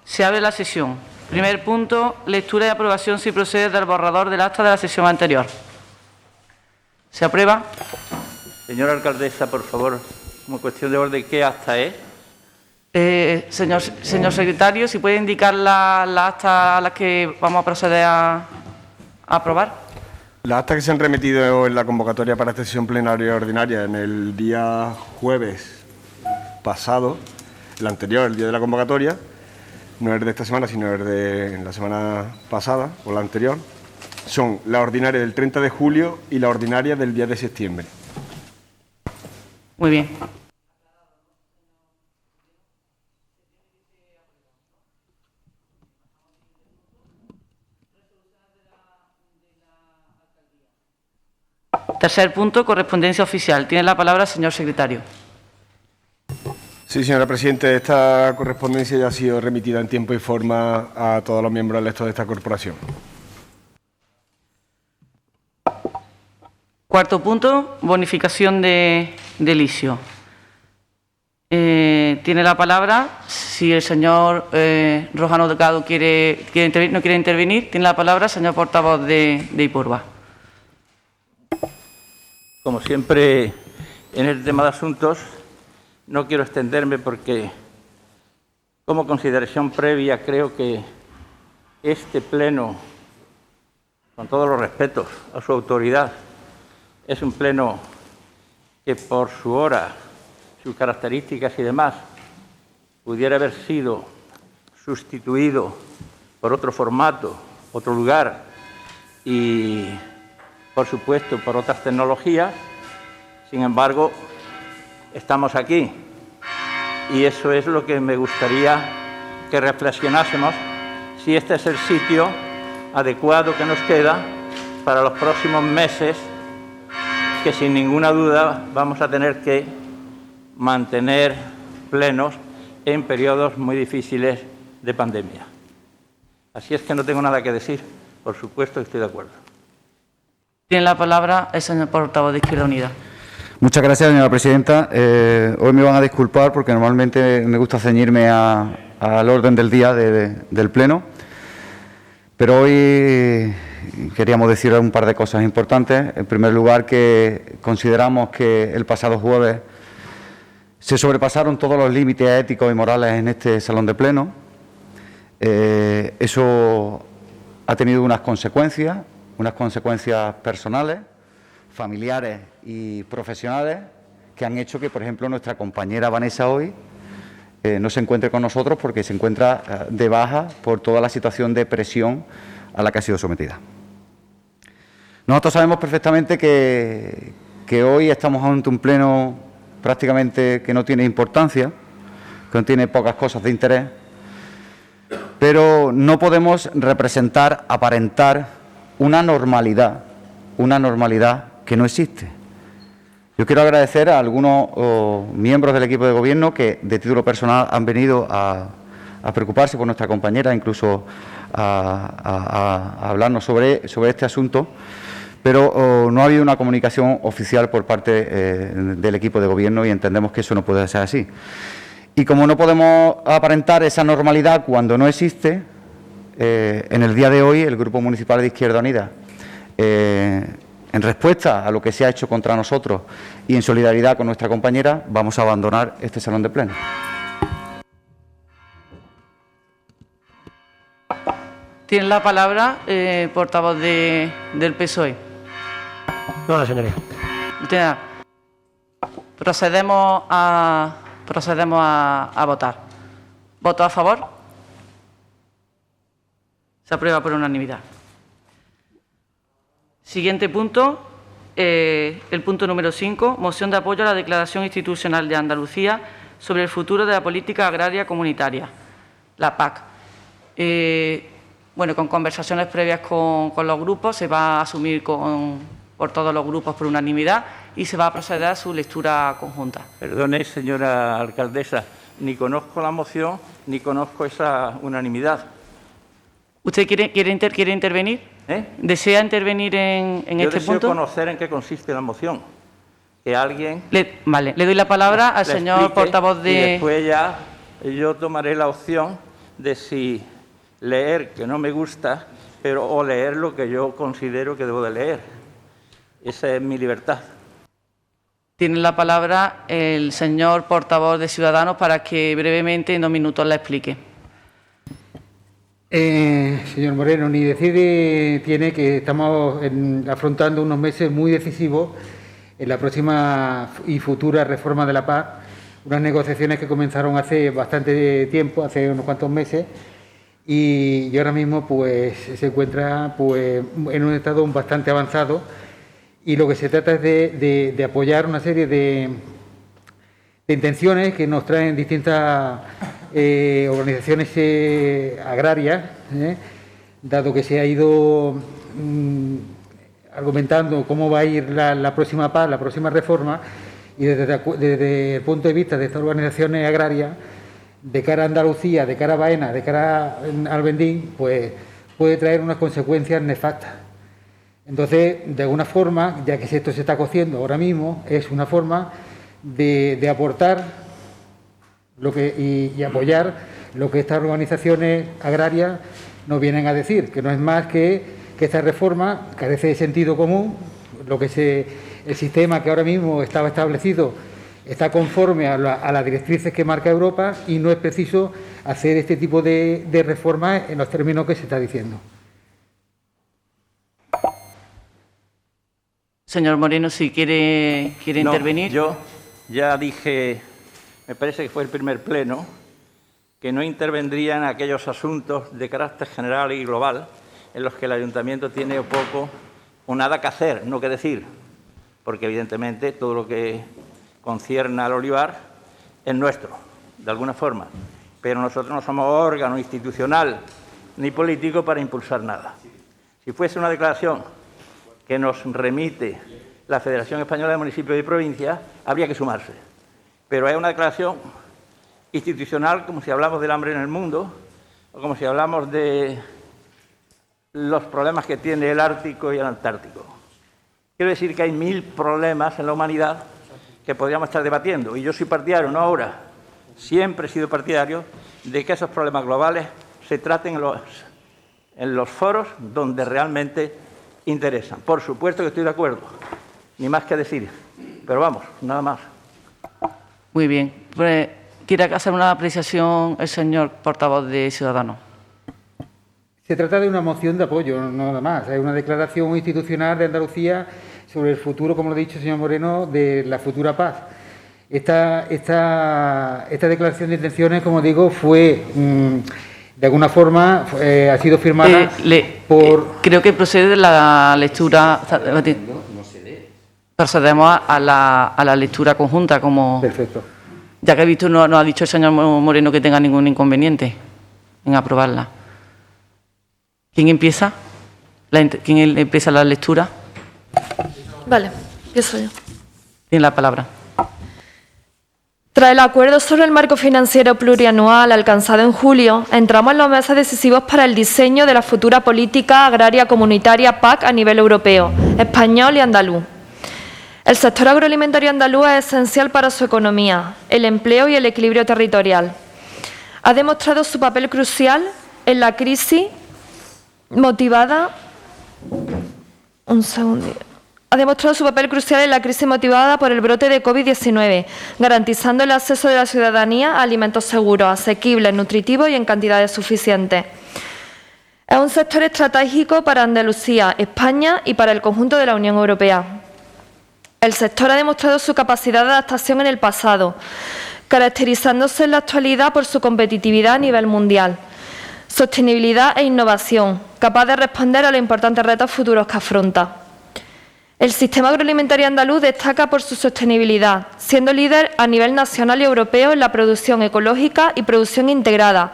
Se abre la sesión. Primer punto, lectura y aprobación si procede del borrador del acta de la sesión anterior. ¿Se aprueba? Señora alcaldesa, por favor, como cuestión de orden, ¿qué acta es? Señor secretario, si puede indicar la acta a la que vamos a proceder a aprobar. Las actas que se han remitido en la convocatoria para esta sesión plenaria ordinaria en el día jueves pasado, el anterior, el día de la convocatoria, no es de esta semana, sino es de la semana pasada o la anterior, son la ordinaria del 30 de julio y la ordinaria del 10 de septiembre. Muy bien. Tercer punto, correspondencia oficial. Tiene la palabra el señor secretario. Sí, señora presidenta, esta correspondencia ya ha sido remitida en tiempo y forma a todos los miembros electos de esta corporación. Cuarto punto, bonificación de ISIO. Tiene la palabra, si el señor Rojano Delgado no quiere intervenir, tiene la palabra el señor portavoz de Ipurba. Como siempre, en el tema de asuntos, no quiero extenderme porque, como consideración previa, creo que este pleno, con todos los respetos a su autoridad, es un pleno que por su hora, sus características y demás, pudiera haber sido sustituido por otro formato, otro lugar y, por supuesto, por otras tecnologías. Sin embargo, estamos aquí y eso es lo que me gustaría que reflexionásemos, si este es el sitio adecuado que nos queda para los próximos meses, que sin ninguna duda vamos a tener que mantener plenos en periodos muy difíciles de pandemia. Así es que no tengo nada que decir. Por supuesto, estoy de acuerdo. Tiene la palabra el señor portavoz de Izquierda Unida. Muchas gracias, señora presidenta. Hoy me van a disculpar porque normalmente me gusta ceñirme al orden del día del Pleno, pero hoy queríamos decir un par de cosas importantes. En primer lugar, que consideramos que el pasado jueves se sobrepasaron todos los límites éticos y morales en este salón de Pleno. Eso ha tenido unas consecuencias personales, familiares y profesionales que han hecho que, por ejemplo, nuestra compañera Vanessa hoy no se encuentre con nosotros porque se encuentra de baja por toda la situación de presión a la que ha sido sometida. Nosotros sabemos perfectamente que hoy estamos ante un pleno prácticamente que no tiene importancia, que no tiene pocas cosas de interés, pero no podemos aparentar una normalidad que no existe. Yo quiero agradecer a algunos miembros del equipo de gobierno que, de título personal, han venido a preocuparse por nuestra compañera, incluso a hablarnos sobre este asunto, pero no ha habido una comunicación oficial por parte del equipo de gobierno y entendemos que eso no puede ser así. Y como no podemos aparentar esa normalidad cuando no existe, en el día de hoy el Grupo Municipal de Izquierda Unida, en respuesta a lo que se ha hecho contra nosotros y en solidaridad con nuestra compañera, vamos a abandonar este salón de pleno. Tiene la palabra portavoz del PSOE. No, señoría. Procedemos a votar. ¿Voto a favor? Se aprueba por unanimidad. Siguiente punto, el punto número 5, moción de apoyo a la Declaración Institucional de Andalucía sobre el futuro de la política agraria comunitaria, la PAC. Bueno, con conversaciones previas con los grupos, se va a asumir por todos los grupos por unanimidad y se va a proceder a su lectura conjunta. Perdone, señora alcaldesa, ni conozco la moción ni conozco esa unanimidad. ¿Usted quiere intervenir? ¿Desea intervenir en este punto? Yo deseo conocer en qué consiste la moción. Que alguien... Vale, le doy la palabra al señor portavoz de... Y después ya yo tomaré la opción de si leer, que no me gusta, o leer lo que yo considero que debo de leer. Esa es mi libertad. Tiene la palabra el señor portavoz de Ciudadanos para que brevemente, en 2 minutos, la explique. Señor Moreno, ni decir tiene que estamos afrontando unos meses muy decisivos en la próxima y futura reforma de la PAC, unas negociaciones que comenzaron hace bastante tiempo, hace unos cuantos meses, y ahora mismo pues se encuentra pues en un estado bastante avanzado, y lo que se trata es de apoyar una serie de intenciones que nos traen distintas organizaciones agrarias, dado que se ha ido argumentando cómo va a ir la próxima PAC, la próxima reforma, y desde el punto de vista de estas organizaciones agrarias, de cara a Andalucía, de cara a Baena, de cara al Vendín, pues puede traer unas consecuencias nefastas. Entonces, de alguna forma, ya que esto se está cociendo ahora mismo, es una forma de aportar y apoyar lo que estas organizaciones agrarias nos vienen a decir, que no es más que esta reforma carece de sentido común, el sistema que ahora mismo estaba establecido está conforme a las directrices que marca Europa y no es preciso hacer este tipo de reformas en los términos que se está diciendo. Señor Moreno, si quiere intervenir. Yo ya dije, me parece que fue el primer pleno, que no intervendría en aquellos asuntos de carácter general y global en los que el ayuntamiento tiene poco o nada que hacer, no que decir, porque evidentemente todo lo que concierne al olivar es nuestro, de alguna forma, pero nosotros no somos órgano institucional ni político para impulsar nada. Si fuese una declaración que nos remite la Federación Española de Municipios y Provincias, habría que sumarse. Pero es una declaración institucional, como si hablamos del hambre en el mundo, o como si hablamos de los problemas que tiene el Ártico y el Antártico. Quiero decir que hay 1000 problemas en la humanidad que podríamos estar debatiendo. Y yo soy partidario, no ahora, siempre he sido partidario de que esos problemas globales se traten en los foros donde realmente interesan. Por supuesto que estoy de acuerdo, ni más que decir, pero vamos, nada más. Muy bien. ¿Quiere hacer una apreciación el señor portavoz de Ciudadanos? Se trata de una moción de apoyo, nada más. Es una declaración institucional de Andalucía sobre el futuro, como lo ha dicho el señor Moreno, de la futura paz. Esta declaración de intenciones, como digo, fue, de alguna forma, ha sido firmada por... Creo que procede la lectura... Procedemos a la lectura conjunta, como... Perfecto. Ya que he visto, no ha dicho el señor Moreno que tenga ningún inconveniente en aprobarla. ¿Quién empieza? ¿Quién empieza la lectura? Vale, empiezo yo. Tiene la palabra. Tras el acuerdo sobre el marco financiero plurianual alcanzado en julio, entramos en los meses decisivos para el diseño de la futura política agraria comunitaria PAC a nivel europeo, español y andaluz. El sector agroalimentario andaluz es esencial para su economía, el empleo y el equilibrio territorial. Ha demostrado su papel crucial en la crisis motivada. Un segundo. Ha demostrado su papel crucial en la crisis motivada por el brote de COVID-19, garantizando el acceso de la ciudadanía a alimentos seguros, asequibles, nutritivos y en cantidades suficientes. Es un sector estratégico para Andalucía, España y para el conjunto de la Unión Europea. El sector ha demostrado su capacidad de adaptación en el pasado, caracterizándose en la actualidad por su competitividad a nivel mundial, sostenibilidad e innovación, capaz de responder a los importantes retos futuros que afronta. El sistema agroalimentario andaluz destaca por su sostenibilidad, siendo líder a nivel nacional y europeo en la producción ecológica y producción integrada,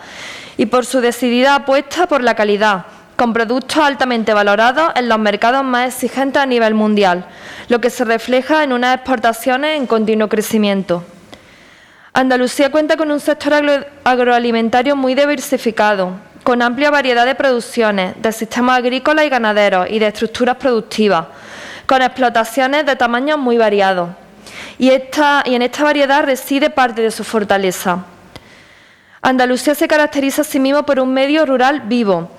y por su decidida apuesta por la calidad, con productos altamente valorados en los mercados más exigentes a nivel mundial, lo que se refleja en unas exportaciones en continuo crecimiento. Andalucía cuenta con un sector agroalimentario muy diversificado, con amplia variedad de producciones, de sistemas agrícolas y ganaderos y de estructuras productivas, con explotaciones de tamaños muy variados. Y en esta variedad reside parte de su fortaleza. Andalucía se caracteriza asimismo por un medio rural vivo.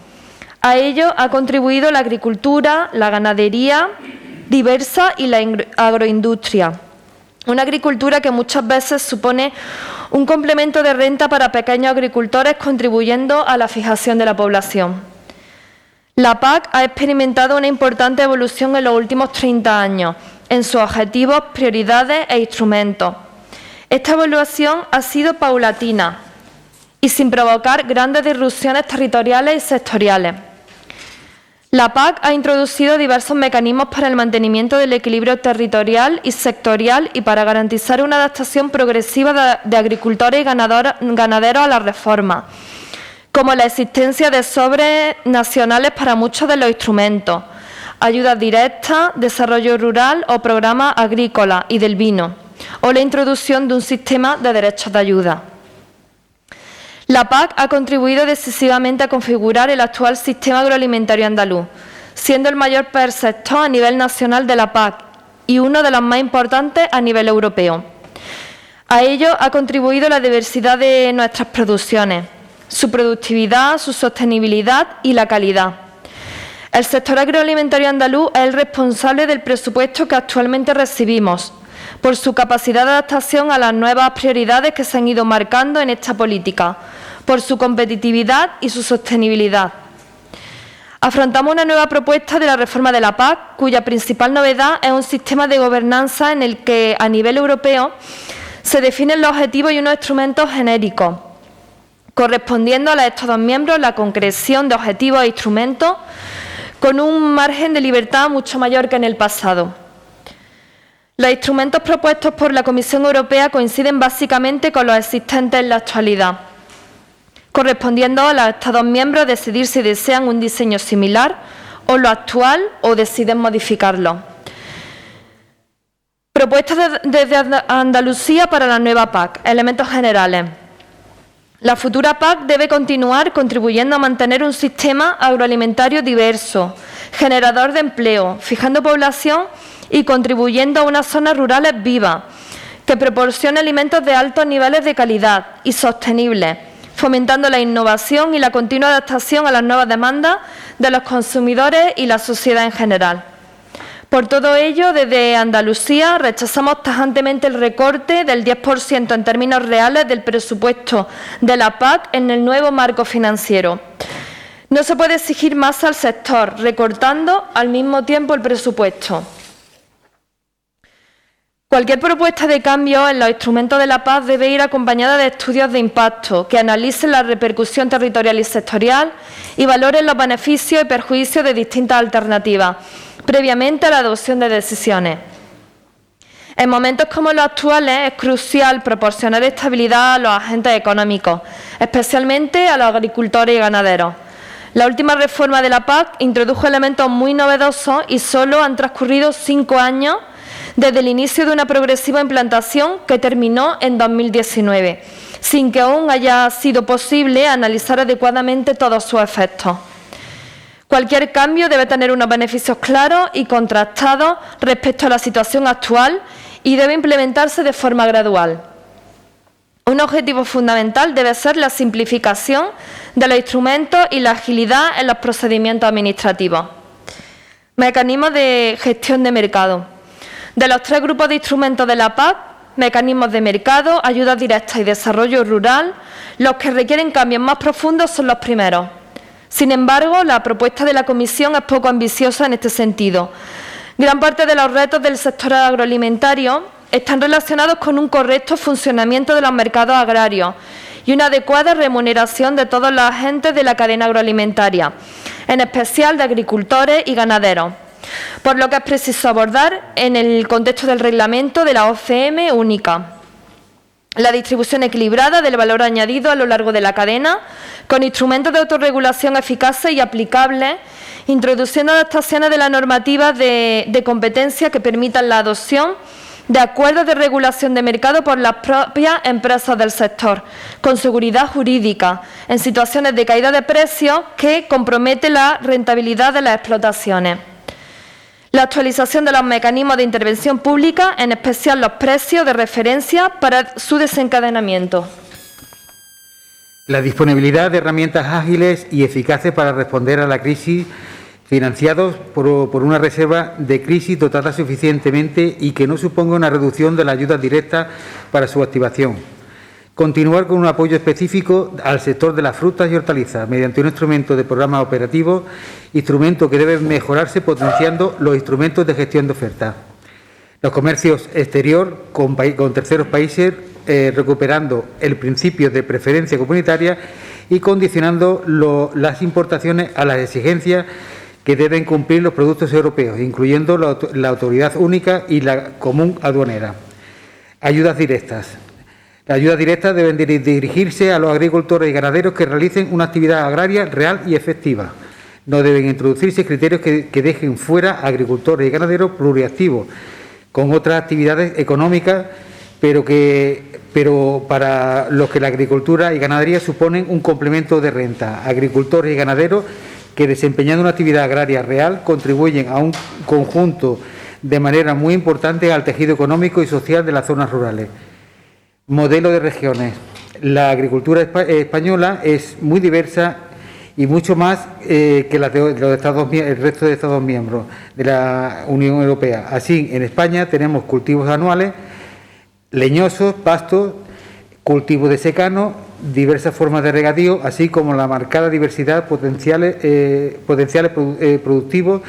A ello ha contribuido la agricultura, la ganadería diversa y la agroindustria. Una agricultura que muchas veces supone un complemento de renta para pequeños agricultores, contribuyendo a la fijación de la población. La PAC ha experimentado una importante evolución en los últimos 30 años, en sus objetivos, prioridades e instrumentos. Esta evolución ha sido paulatina y sin provocar grandes disrupciones territoriales y sectoriales. La PAC ha introducido diversos mecanismos para el mantenimiento del equilibrio territorial y sectorial y para garantizar una adaptación progresiva de agricultores y ganaderos a la reforma, como la existencia de sobres nacionales para muchos de los instrumentos, ayudas directas, desarrollo rural o programas agrícolas y del vino, o la introducción de un sistema de derechos de ayuda. La PAC ha contribuido decisivamente a configurar el actual sistema agroalimentario andaluz, siendo el mayor perceptor a nivel nacional de la PAC y uno de los más importantes a nivel europeo. A ello ha contribuido la diversidad de nuestras producciones, su productividad, su sostenibilidad y la calidad. El sector agroalimentario andaluz es el responsable del presupuesto que actualmente recibimos, por su capacidad de adaptación a las nuevas prioridades que se han ido marcando en esta política, por su competitividad y su sostenibilidad. Afrontamos una nueva propuesta de la reforma de la PAC, cuya principal novedad es un sistema de gobernanza en el que, a nivel europeo, se definen los objetivos y unos instrumentos genéricos, correspondiendo a los Estados miembros la concreción de objetivos e instrumentos con un margen de libertad mucho mayor que en el pasado. Los instrumentos propuestos por la Comisión Europea coinciden básicamente con los existentes en la actualidad, correspondiendo a los Estados miembros decidir si desean un diseño similar o lo actual o deciden modificarlo. Propuestas desde Andalucía para la nueva PAC. Elementos generales. La futura PAC debe continuar contribuyendo a mantener un sistema agroalimentario diverso, generador de empleo, fijando población y contribuyendo a unas zonas rurales vivas, que proporcione alimentos de altos niveles de calidad y sostenibles, fomentando la innovación y la continua adaptación a las nuevas demandas de los consumidores y la sociedad en general. Por todo ello, desde Andalucía rechazamos tajantemente el recorte del 10% en términos reales del presupuesto de la PAC en el nuevo marco financiero. No se puede exigir más al sector, recortando al mismo tiempo el presupuesto. Cualquier propuesta de cambio en los instrumentos de la PAC debe ir acompañada de estudios de impacto que analicen la repercusión territorial y sectorial y valoren los beneficios y perjuicios de distintas alternativas, previamente a la adopción de decisiones. En momentos como los actuales es crucial proporcionar estabilidad a los agentes económicos, especialmente a los agricultores y ganaderos. La última reforma de la PAC introdujo elementos muy novedosos y solo han transcurrido 5 años desde el inicio de una progresiva implantación que terminó en 2019, sin que aún haya sido posible analizar adecuadamente todos sus efectos. Cualquier cambio debe tener unos beneficios claros y contrastados respecto a la situación actual y debe implementarse de forma gradual. Un objetivo fundamental debe ser la simplificación de los instrumentos y la agilidad en los procedimientos administrativos. Mecanismos de gestión de mercado. De los 3 grupos de instrumentos de la PAC, mecanismos de mercado, ayudas directas y desarrollo rural, los que requieren cambios más profundos son los primeros. Sin embargo, la propuesta de la Comisión es poco ambiciosa en este sentido. Gran parte de los retos del sector agroalimentario están relacionados con un correcto funcionamiento de los mercados agrarios y una adecuada remuneración de todos los agentes de la cadena agroalimentaria, en especial de agricultores y ganaderos, por lo que es preciso abordar en el contexto del reglamento de la OCM única la distribución equilibrada del valor añadido a lo largo de la cadena, con instrumentos de autorregulación eficaces y aplicables, introduciendo adaptaciones de la normativa de competencia que permitan la adopción de acuerdos de regulación de mercado por las propias empresas del sector, con seguridad jurídica, en situaciones de caída de precios que compromete la rentabilidad de las explotaciones. La actualización de los mecanismos de intervención pública, en especial los precios de referencia para su desencadenamiento. La disponibilidad de herramientas ágiles y eficaces para responder a la crisis, financiados por una reserva de crisis dotada suficientemente y que no suponga una reducción de la ayuda directa para su activación. Continuar con un apoyo específico al sector de las frutas y hortalizas mediante un instrumento de programa operativo, instrumento que debe mejorarse potenciando los instrumentos de gestión de oferta. Los comercios exterior con terceros países, recuperando el principio de preferencia comunitaria y condicionando las importaciones a las exigencias que deben cumplir los productos europeos, incluyendo la autoridad única y la común aduanera. Ayudas directas. Las ayudas directas deben dirigirse a los agricultores y ganaderos que realicen una actividad agraria real y efectiva. No deben introducirse criterios que dejen fuera a agricultores y ganaderos pluriactivos, con otras actividades económicas, pero para los que la agricultura y ganadería suponen un complemento de renta. Agricultores y ganaderos que, desempeñando una actividad agraria real, contribuyen a un conjunto de manera muy importante al tejido económico y social de las zonas rurales. Modelo de regiones. La agricultura española es muy diversa y mucho más que la de el resto de Estados miembros de la Unión Europea. Así, en España tenemos cultivos anuales, leñosos, pastos, cultivos de secano, diversas formas de regadío, así como la marcada diversidad potenciales productivos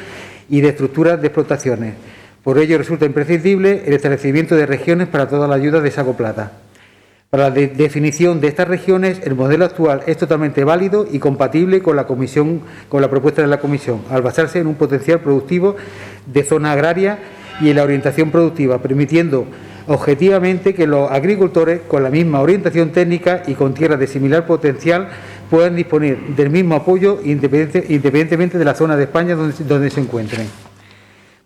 y de estructuras de explotaciones. Por ello, resulta imprescindible el establecimiento de regiones para toda la ayuda desacoplada. Para la definición de estas regiones, el modelo actual es totalmente válido y compatible con la propuesta de la Comisión, al basarse en un potencial productivo de zona agraria y en la orientación productiva, permitiendo objetivamente que los agricultores, con la misma orientación técnica y con tierras de similar potencial, puedan disponer del mismo apoyo independientemente de la zona de España donde se encuentren.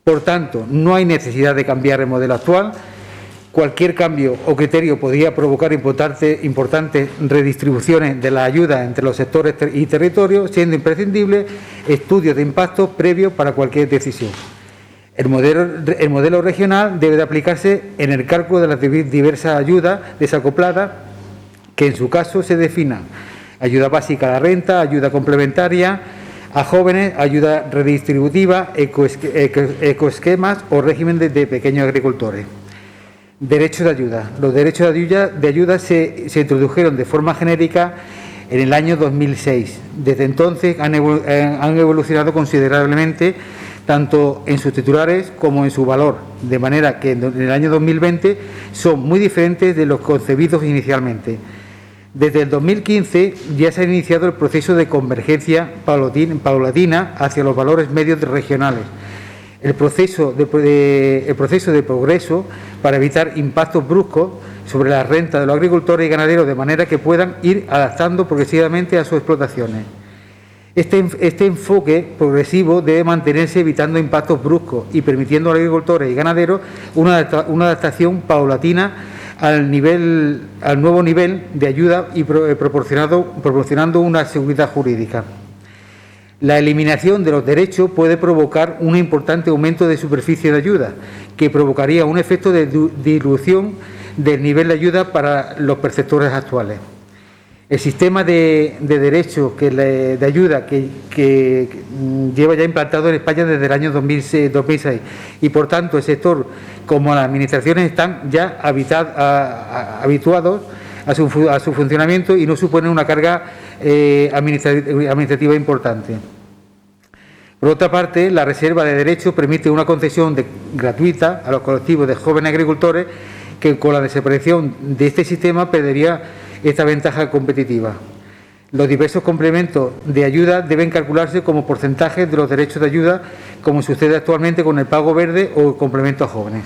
Por tanto, no hay necesidad de cambiar el modelo actual. Cualquier cambio o criterio podría provocar importantes redistribuciones de la ayuda entre los sectores y territorios, siendo imprescindible estudios de impacto previos para cualquier decisión. El modelo regional debe de aplicarse en el cálculo de las diversas ayudas desacopladas, que en su caso se definan: ayuda básica a la renta, ayuda complementaria a jóvenes, ayuda redistributiva, ecoesquemas o régimen de pequeños agricultores. Derechos de ayuda. Los derechos de ayuda se introdujeron de forma genérica en el año 2006. Desde entonces han evolucionado considerablemente, tanto en sus titulares como en su valor, de manera que en el año 2020 son muy diferentes de los concebidos inicialmente. Desde el 2015 ya se ha iniciado el proceso de convergencia paulatina hacia los valores medios regionales. El proceso de progreso para evitar impactos bruscos sobre la renta de los agricultores y ganaderos, de manera que puedan ir adaptando progresivamente a sus explotaciones. Este enfoque progresivo debe mantenerse evitando impactos bruscos y permitiendo a los agricultores y ganaderos una adaptación paulatina al nuevo nivel de ayuda y proporcionando una seguridad jurídica. La eliminación de los derechos puede provocar un importante aumento de superficie de ayuda, que provocaría un efecto de dilución del nivel de ayuda para los perceptores actuales. El sistema de derecho, de ayuda que lleva ya implantado en España desde el año 2006 y, por tanto, el sector como las administraciones están ya habituados a su funcionamiento y no suponen una carga administrativa importante. Por otra parte, la reserva de derechos permite una concesión gratuita a los colectivos de jóvenes agricultores que con la desaparición de este sistema perdería esta ventaja competitiva. Los diversos complementos de ayuda deben calcularse como porcentajes de los derechos de ayuda, como sucede actualmente con el pago verde o el complemento a jóvenes.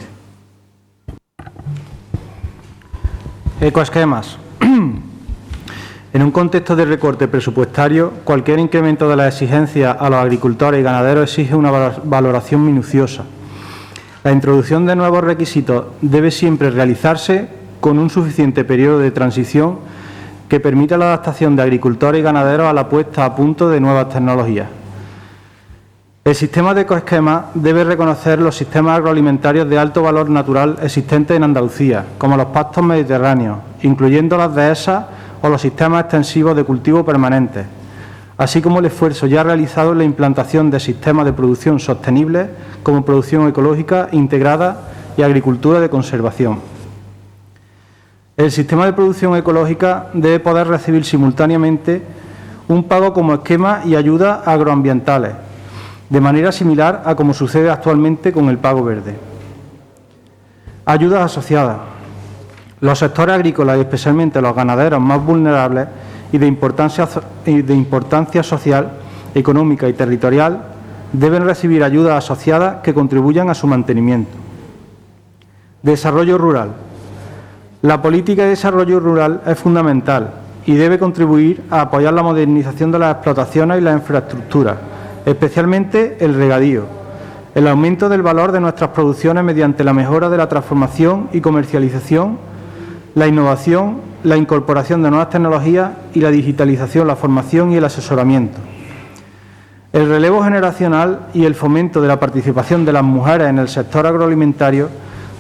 Ecoesquemas. En un contexto de recorte presupuestario, cualquier incremento de las exigencias a los agricultores y ganaderos exige una valoración minuciosa. La introducción de nuevos requisitos debe siempre realizarse con un suficiente periodo de transición que permita la adaptación de agricultores y ganaderos a la puesta a punto de nuevas tecnologías. El sistema de ecoesquemas debe reconocer los sistemas agroalimentarios de alto valor natural existentes en Andalucía, como los pastos mediterráneos, incluyendo las dehesas o los sistemas extensivos de cultivo permanentes, así como el esfuerzo ya realizado en la implantación de sistemas de producción sostenibles como producción ecológica integrada y agricultura de conservación. El sistema de producción ecológica debe poder recibir simultáneamente un pago como esquema y ayudas agroambientales, de manera similar a como sucede actualmente con el pago verde. Ayudas asociadas. Los sectores agrícolas y especialmente los ganaderos más vulnerables y de importancia social, económica y territorial deben recibir ayudas asociadas que contribuyan a su mantenimiento. Desarrollo rural. La política de desarrollo rural es fundamental y debe contribuir a apoyar la modernización de las explotaciones y las infraestructuras, especialmente el regadío, el aumento del valor de nuestras producciones mediante la mejora de la transformación y comercialización, la innovación, la incorporación de nuevas tecnologías y la digitalización, la formación y el asesoramiento. El relevo generacional y el fomento de la participación de las mujeres en el sector agroalimentario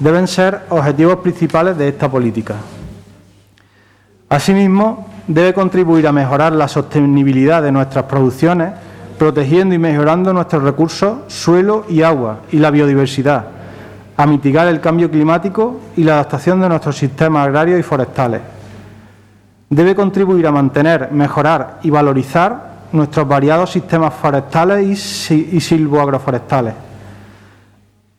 deben ser objetivos principales de esta política. Asimismo, debe contribuir a mejorar la sostenibilidad de nuestras producciones, protegiendo y mejorando nuestros recursos, suelo y agua, y la biodiversidad, a mitigar el cambio climático y la adaptación de nuestros sistemas agrarios y forestales. Debe contribuir a mantener, mejorar y valorizar nuestros variados sistemas forestales y silvoagroforestales.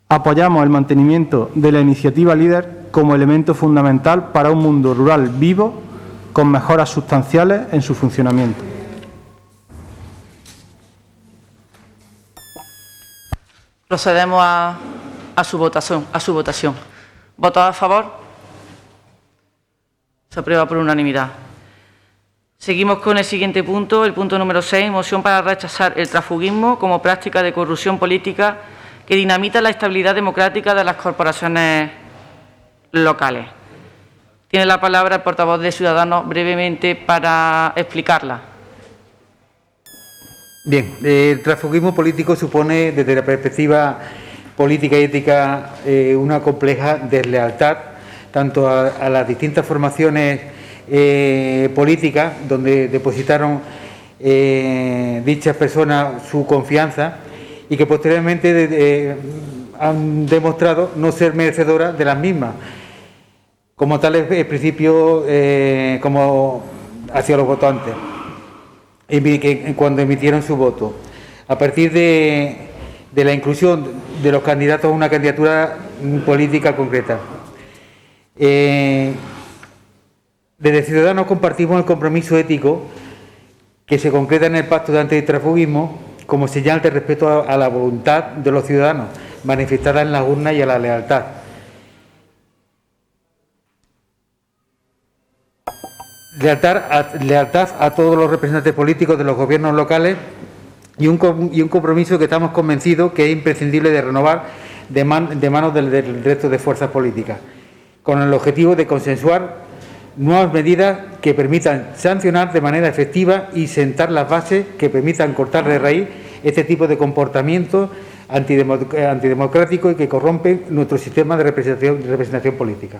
Apoyamos el mantenimiento de la iniciativa LEADER como elemento fundamental para un mundo rural vivo, con mejoras sustanciales en su funcionamiento. Procedemos a su votación. ¿Votos a favor? Se aprueba por unanimidad. Seguimos con el siguiente punto, el punto número 6, moción para rechazar el transfugismo como práctica de corrupción política que dinamita la estabilidad democrática de las corporaciones locales. Tiene la palabra el portavoz de Ciudadanos brevemente para explicarla. Bien, el transfugismo político supone, desde la perspectiva política y ética, una compleja deslealtad tanto a las distintas formaciones políticas donde depositaron dichas personas su confianza y que posteriormente han demostrado no ser merecedoras de las mismas, como tal el principio como hacia los votantes cuando emitieron su voto. A partir de la inclusión de los candidatos a una candidatura política concreta. Desde Ciudadanos compartimos el compromiso ético que se concreta en el Pacto de Antitransfugismo como señal de respeto a la voluntad de los ciudadanos, manifestada en las urnas y a la lealtad. Lealtad a todos los representantes políticos de los gobiernos locales y un compromiso que estamos convencidos que es imprescindible de renovar de manos del resto de fuerzas políticas, con el objetivo de consensuar nuevas medidas que permitan sancionar de manera efectiva y sentar las bases que permitan cortar de raíz este tipo de comportamientos antidemocráticos y que corrompen nuestro sistema de representación política.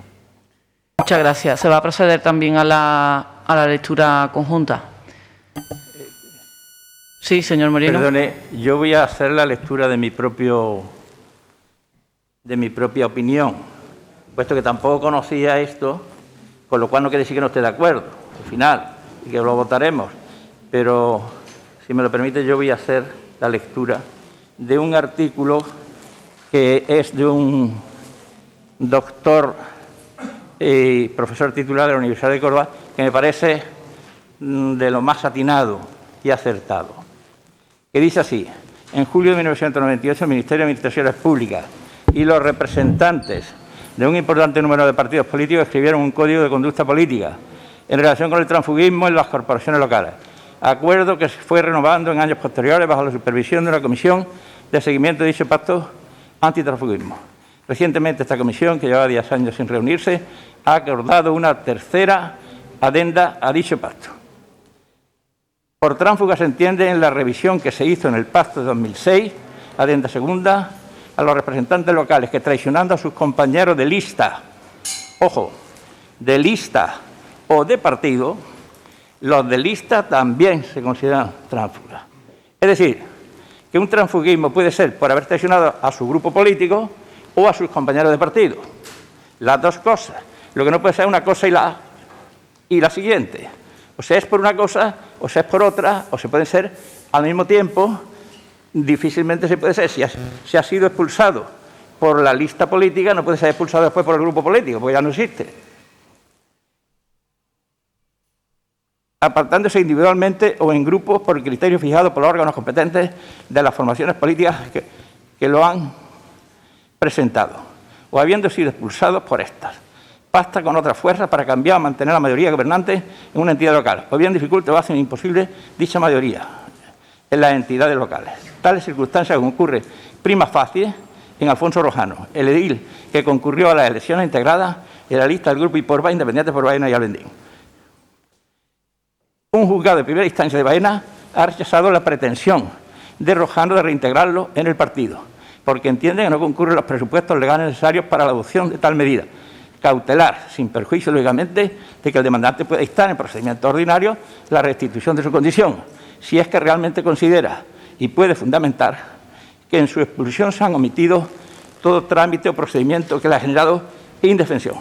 Muchas gracias. Se va a proceder también a la a la lectura conjunta. Sí, señor Moreno. Perdone, yo voy a hacer la lectura de mi propia opinión, puesto que tampoco conocía esto, con lo cual no quiere decir que no esté de acuerdo, al final, y que lo votaremos. Pero, si me lo permite, yo voy a hacer la lectura de un artículo que es de un doctor y profesor titular de la Universidad de Córdoba, que me parece de lo más atinado y acertado, que dice así: en julio de 1998 el Ministerio de Administraciones Públicas y los representantes de un importante número de partidos políticos escribieron un código de conducta política en relación con el transfugismo en las corporaciones locales, acuerdo que se fue renovando en años posteriores bajo la supervisión de una comisión de seguimiento de dicho pacto antitransfugismo. Recientemente esta comisión, que llevaba 10 años sin reunirse, ha acordado una tercera adenda a dicho pacto. Por tránsfuga se entiende en la revisión que se hizo en el pacto de 2006, adenda segunda, a los representantes locales que, traicionando a sus compañeros de lista, ojo, de lista o de partido, los de lista también se consideran tránsfugas. Es decir, que un transfugismo puede ser por haber traicionado a su grupo político o a sus compañeros de partido. Las dos cosas. Lo que no puede ser una cosa y la siguiente. O sea, es por una cosa, o sea, es por otra, o se pueden ser al mismo tiempo. Difícilmente se puede ser. Si ha sido expulsado por la lista política, no puede ser expulsado después por el grupo político, porque ya no existe. Apartándose individualmente o en grupos por criterios fijados por los órganos competentes de las formaciones políticas que lo han presentado, o habiendo sido expulsados por estas. Pacta con otras fuerzas para cambiar o mantener la mayoría gobernante en una entidad local, o bien dificulta o hace imposible dicha mayoría en las entidades locales. Tales circunstancias concurre prima facie en Alfonso Rojano, el edil que concurrió a las elecciones integradas en la lista del grupo Iporva, independiente por Baena y Albendín. Un juzgado de primera instancia de Baena ha rechazado la pretensión de Rojano de reintegrarlo en el partido, porque entiende que no concurren los presupuestos legales necesarios para la adopción de tal medida cautelar, sin perjuicio, lógicamente, de que el demandante pueda instar en procedimiento ordinario la restitución de su condición, si es que realmente considera y puede fundamentar que en su expulsión se han omitido todo trámite o procedimiento que le ha generado indefensión.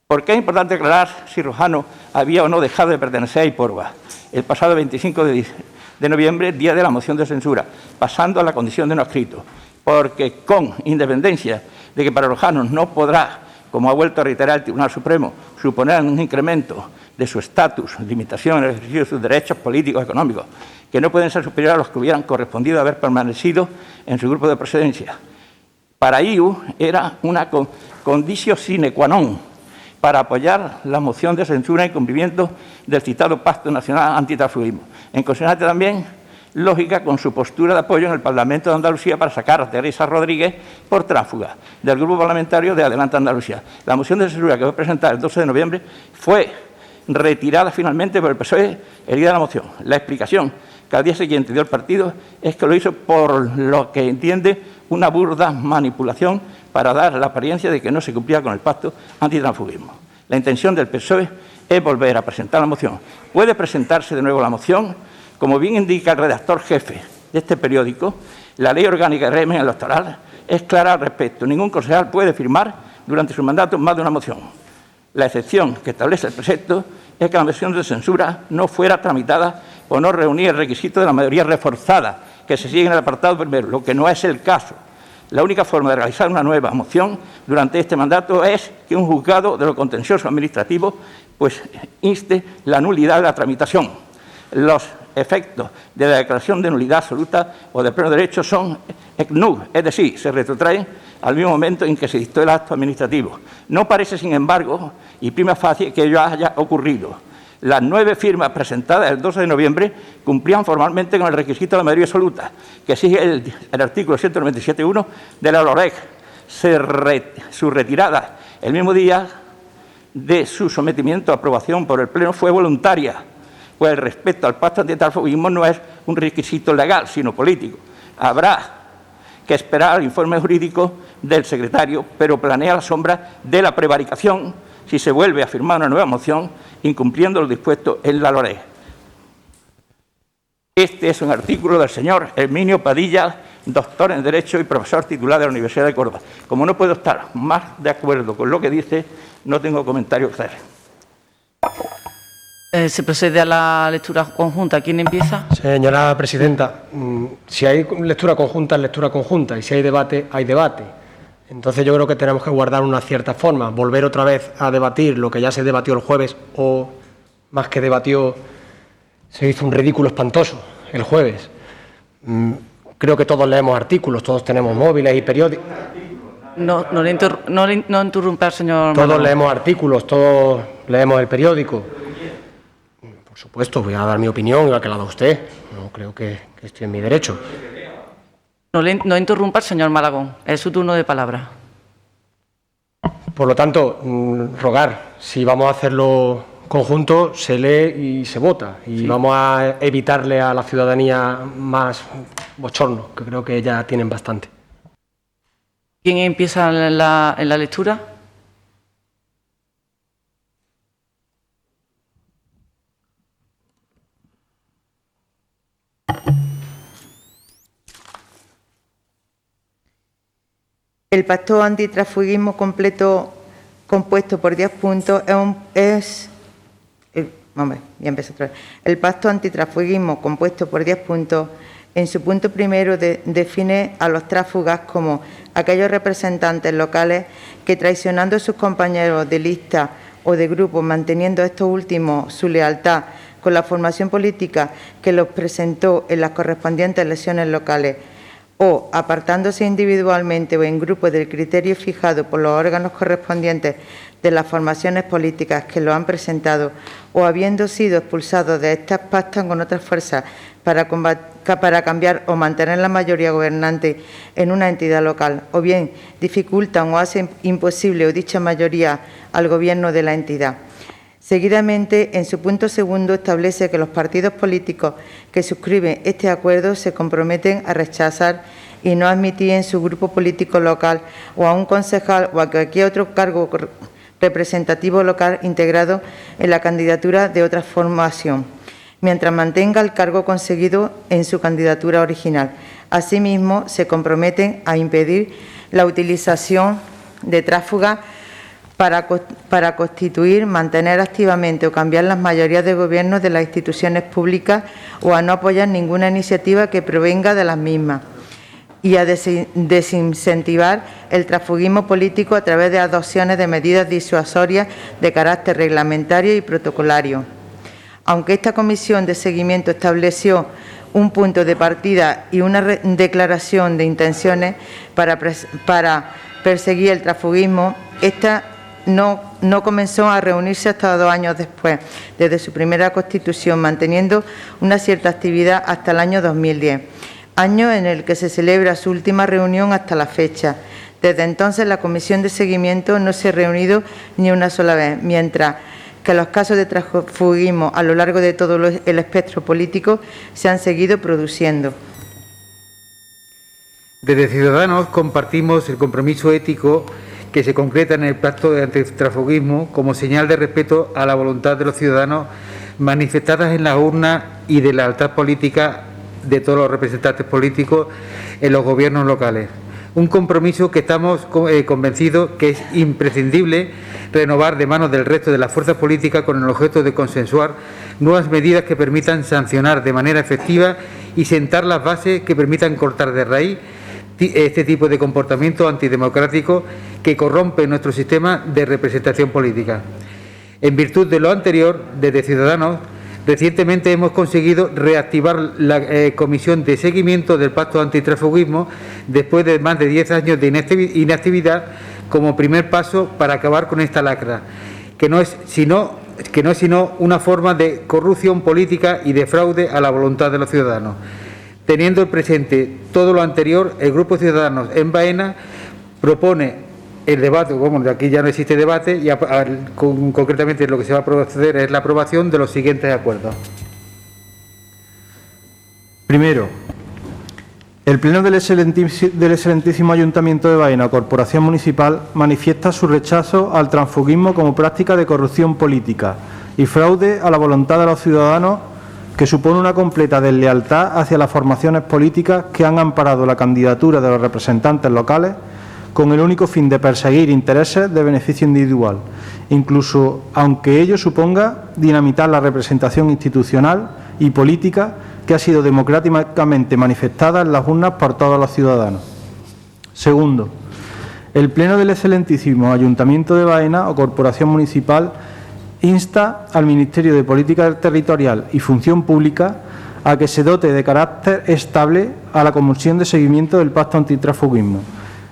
¿Por qué es importante aclarar si Rojano había o no dejado de pertenecer a Iporva el pasado 25 de noviembre, día de la moción de censura, pasando a la condición de no adscrito? Porque con independencia de que para Rojano no podrá, como ha vuelto a reiterar el Tribunal Supremo, suponer un incremento de su estatus, limitación en el ejercicio de sus derechos políticos y económicos, que no pueden ser superiores a los que hubieran correspondido haber permanecido en su grupo de procedencia. Para IU era una condicio sine qua non para apoyar la moción de censura en cumplimiento del citado Pacto Nacional Antitransfugismo, en consonancia también lógica con su postura de apoyo en el Parlamento de Andalucía para sacar a Teresa Rodríguez por tránsfuga del Grupo Parlamentario de Adelante Andalucía. La moción de censura que fue presentada el 12 de noviembre fue retirada finalmente por el PSOE el día de la moción. La explicación que al día siguiente dio el partido es que lo hizo por lo que entiende una burda manipulación para dar la apariencia de que no se cumplía con el pacto antitransfugismo. La intención del PSOE es volver a presentar la moción. Puede presentarse de nuevo la moción. Como bien indica el redactor jefe de este periódico, la Ley Orgánica de Régimen Electoral es clara al respecto. Ningún concejal puede firmar durante su mandato más de una moción. La excepción que establece el precepto es que la moción de censura no fuera tramitada o no reunía el requisito de la mayoría reforzada que se sigue en el apartado primero, lo que no es el caso. La única forma de realizar una nueva moción durante este mandato es que un juzgado de lo contencioso administrativo pues inste la nulidad de la tramitación. Los efectos de la declaración de nulidad absoluta o de pleno derecho son ex nunc, es decir, se retrotraen al mismo momento en que se dictó el acto administrativo. No parece, sin embargo, y prima facie, que ello haya ocurrido. Las 9 firmas presentadas el 12 de noviembre cumplían formalmente con el requisito de la mayoría absoluta, que exige el artículo 197.1 de la LOREG. Su retirada el mismo día de su sometimiento a aprobación por el Pleno fue voluntaria, pues el respeto al pacto antitransfugismo no es un requisito legal, sino político. Habrá que esperar al informe jurídico del secretario, pero planea la sombra de la prevaricación si se vuelve a firmar una nueva moción incumpliendo lo dispuesto en la LORE. Este es un artículo del señor Herminio Padilla, doctor en Derecho y profesor titular de la Universidad de Córdoba. Como no puedo estar más de acuerdo con lo que dice, no tengo comentario que hacer. Se procede a la lectura conjunta. ¿Quién empieza? Señora presidenta, si hay lectura conjunta, es lectura conjunta, y si hay debate, hay debate. Entonces yo creo que tenemos que guardar una cierta forma, volver otra vez a debatir lo que ya se debatió el jueves, o más que debatió, se hizo un ridículo espantoso el jueves. Creo que todos leemos artículos, todos tenemos móviles y periódicos. No interrumpa al señor Todos Malagón. leemos artículos, todos leemos el periódico. Por supuesto, voy a dar mi opinión, igual que la da usted. No creo que estoy en mi derecho. No interrumpa al señor Malagón. Es su turno de palabra. Por lo tanto, rogar, si vamos a hacerlo conjunto, se lee y se vota. Y vamos a evitarle a la ciudadanía más bochorno, que creo que ya tienen bastante. ¿Quién empieza en la lectura? El pacto antitransfugismo completo compuesto por 10 puntos El pacto antitransfugismo compuesto por 10 puntos, en su punto primero define a los tránsfugas como aquellos representantes locales que, traicionando a sus compañeros de lista o de grupo, manteniendo estos últimos su lealtad con la formación política que los presentó en las correspondientes elecciones locales, o apartándose individualmente o en grupo del criterio fijado por los órganos correspondientes de las formaciones políticas que lo han presentado, o habiendo sido expulsados de estas, pactan con otras fuerzas para cambiar o mantener la mayoría gobernante en una entidad local, o bien dificultan o hacen imposible o dicha mayoría al gobierno de la entidad. Seguidamente, en su punto segundo, establece que los partidos políticos que suscriben este acuerdo se comprometen a rechazar y no admitir en su grupo político local o a un concejal o a cualquier otro cargo representativo local integrado en la candidatura de otra formación, mientras mantenga el cargo conseguido en su candidatura original. Asimismo, se comprometen a impedir la utilización de tránsfugas para constituir, mantener activamente o cambiar las mayorías de gobierno de las instituciones públicas o a no apoyar ninguna iniciativa que provenga de las mismas, y a desincentivar el transfugismo político a través de adopciones de medidas disuasorias de carácter reglamentario y protocolario. Aunque esta comisión de seguimiento estableció un punto de partida y una declaración de intenciones para perseguir el transfugismo, esta no comenzó a reunirse hasta 2 años después, desde su primera constitución, manteniendo una cierta actividad hasta el año 2010, año en el que se celebra su última reunión hasta la fecha. Desde entonces, la comisión de seguimiento no se ha reunido ni una sola vez, mientras que los casos de transfugismo a lo largo de todo el espectro político se han seguido produciendo. Desde Ciudadanos compartimos el compromiso ético que se concreta en el pacto de antitransfugismo como señal de respeto a la voluntad de los ciudadanos manifestadas en las urnas y de la lealtad política de todos los representantes políticos en los gobiernos locales. Un compromiso que estamos convencidos que es imprescindible renovar de manos del resto de las fuerzas políticas con el objeto de consensuar nuevas medidas que permitan sancionar de manera efectiva y sentar las bases que permitan cortar de raíz este tipo de comportamiento antidemocrático que corrompe nuestro sistema de representación política. En virtud de lo anterior, desde Ciudadanos, recientemente hemos conseguido reactivar la comisión de seguimiento del pacto antitransfugismo después de más de 10 años de inactividad, como primer paso para acabar con esta lacra, que no es sino una forma de corrupción política y de fraude a la voluntad de los ciudadanos. Teniendo presente todo lo anterior, el Grupo Ciudadanos en Baena propone el debate, bueno, aquí ya no existe debate, y concretamente lo que se va a proceder es la aprobación de los siguientes acuerdos. Primero, El Pleno del Excelentísimo Ayuntamiento de Baena, Corporación Municipal, manifiesta su rechazo al transfugismo como práctica de corrupción política y fraude a la voluntad de los ciudadanos, que supone una completa deslealtad hacia las formaciones políticas que han amparado la candidatura de los representantes locales con el único fin de perseguir intereses de beneficio individual, incluso aunque ello suponga dinamitar la representación institucional y política que ha sido democráticamente manifestada en las urnas por todos los ciudadanos. Segundo, el Pleno del Excelentísimo Ayuntamiento de Baena o Corporación Municipal insta al Ministerio de Política Territorial y Función Pública a que se dote de carácter estable a la Comisión de Seguimiento del Pacto Antitransfugismo,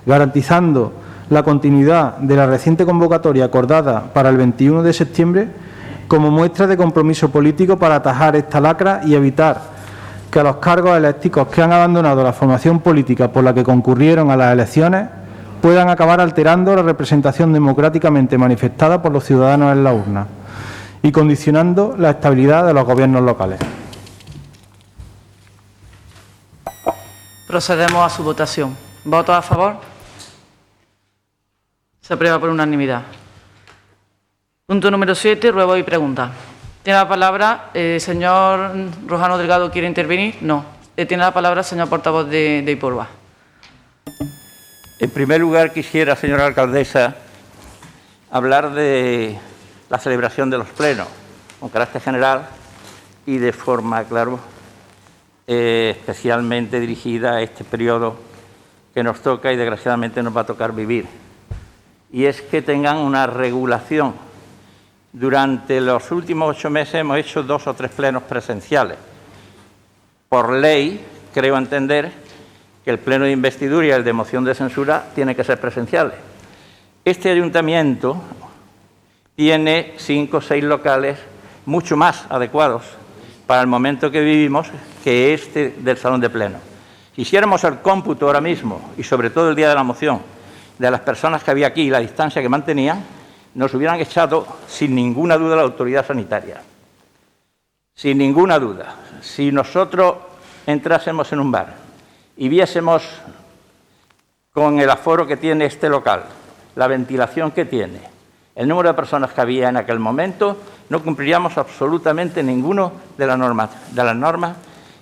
garantizando la continuidad de la reciente convocatoria acordada para el 21 de septiembre como muestra de compromiso político para atajar esta lacra y evitar que a los cargos elécticos que han abandonado la formación política por la que concurrieron a las elecciones puedan acabar alterando la representación democráticamente manifestada por los ciudadanos en la urna y condicionando la estabilidad de los gobiernos locales. Procedemos a su votación. ¿Votos a favor? Se aprueba por unanimidad. Punto número 7, ruego y pregunta. Tiene la palabra el señor Rojano Delgado. ¿Quiere intervenir? No. Tiene la palabra el señor portavoz de Ipurba. En primer lugar, quisiera, señora alcaldesa, hablar de la celebración de los plenos, con carácter general y de forma, claro, especialmente dirigida a este periodo que nos toca y desgraciadamente nos va a tocar vivir. Y es que tengan una regulación. Durante los últimos 8 meses hemos hecho 2 o 3 plenos presenciales. Por ley, creo entender que el pleno de investidura y el de moción de censura tienen que ser presenciales. Este ayuntamiento tiene 5 o 6 locales mucho más adecuados para el momento que vivimos que este del salón de pleno. Si hiciéramos el cómputo ahora mismo, y sobre todo el día de la moción, de las personas que había aquí y la distancia que mantenían, nos hubieran echado sin ninguna duda la autoridad sanitaria. Sin ninguna duda. Si nosotros entrásemos en un bar y viésemos con el aforo que tiene este local, la ventilación que tiene, el número de personas que había en aquel momento, no cumpliríamos absolutamente ninguno de las normas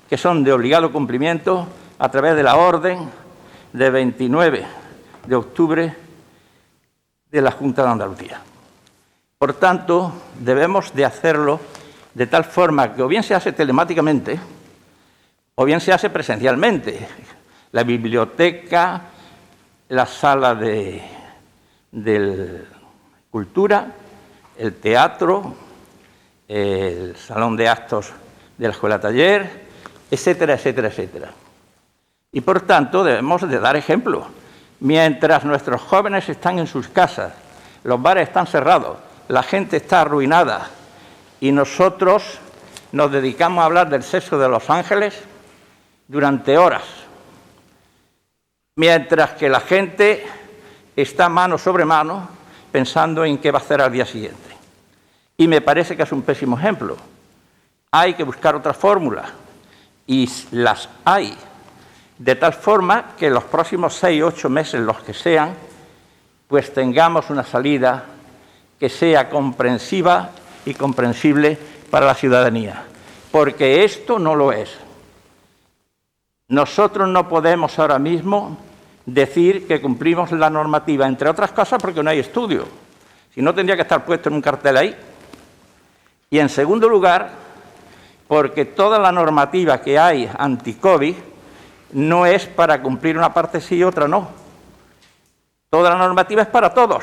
que son de obligado cumplimiento a través de la orden de 29 de octubre de la Junta de Andalucía. Por tanto, debemos de hacerlo de tal forma que o bien se hace telemáticamente o bien se hace presencialmente. La biblioteca, la sala de cultura, el teatro, el salón de actos de la escuela taller, etcétera, etcétera, etcétera. Y por tanto debemos de dar ejemplo. Mientras nuestros jóvenes están en sus casas, los bares están cerrados, la gente está arruinada y nosotros nos dedicamos a hablar del sexo de los ángeles durante horas, mientras que la gente está mano sobre mano pensando en qué va a hacer al día siguiente. Y me parece que es un pésimo ejemplo. Hay que buscar otras fórmulas y las hay. De tal forma que los próximos 6 o 8 meses, los que sean, pues tengamos una salida que sea comprensiva y comprensible para la ciudadanía. Porque esto no lo es. Nosotros no podemos ahora mismo decir que cumplimos la normativa, entre otras cosas porque no hay estudio. Si no, tendría que estar puesto en un cartel ahí. Y en segundo lugar, porque toda la normativa que hay anti-COVID no es para cumplir una parte sí y otra no. Toda la normativa es para todos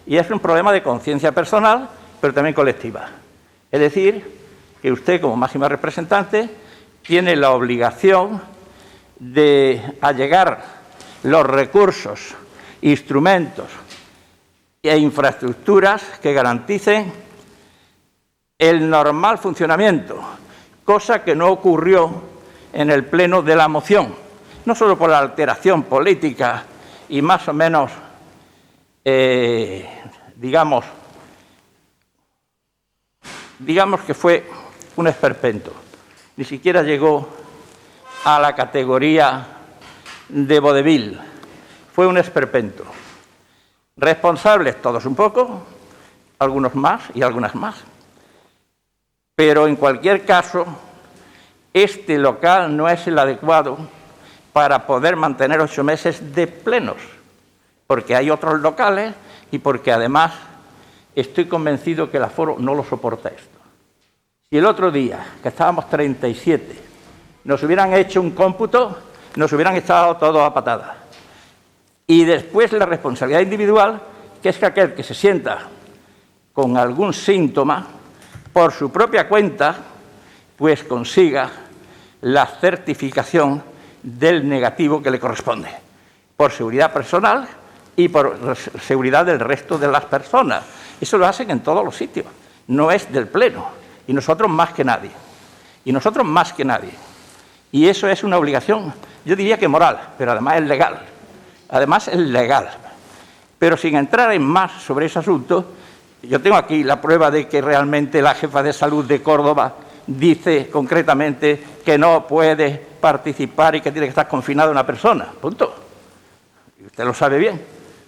y es un problema de conciencia personal, pero también colectiva. Es decir, que usted como máxima representante tiene la obligación de allegar los recursos, instrumentos e infraestructuras que garanticen el normal funcionamiento, cosa que no ocurrió en el pleno de la moción, no solo por la alteración política y más o menos, digamos que fue un esperpento. Ni siquiera llegó a la categoría de vodevil. Fue un esperpento. Responsables todos un poco, algunos más y algunas más. Pero en cualquier caso, este local no es el adecuado para poder mantener 8 meses de plenos, porque hay otros locales y porque además estoy convencido que el aforo no lo soporta esto. Si el otro día, que estábamos 37, nos hubieran hecho un cómputo, nos hubieran echado todos a patadas. Y después la responsabilidad individual, que es que aquel que se sienta con algún síntoma, por su propia cuenta, pues consiga la certificación del negativo que le corresponde, por seguridad personal y por seguridad del resto de las personas. Eso lo hacen en todos los sitios, no es del Pleno, y nosotros más que nadie. Y nosotros más que nadie. Y eso es una obligación, yo diría que moral, pero además es legal. Además es legal. Pero sin entrar en más sobre ese asunto, yo tengo aquí la prueba de que realmente la jefa de salud de Córdoba dice concretamente que no puede participar y que tiene que estar confinada una persona. Punto. Y usted lo sabe bien,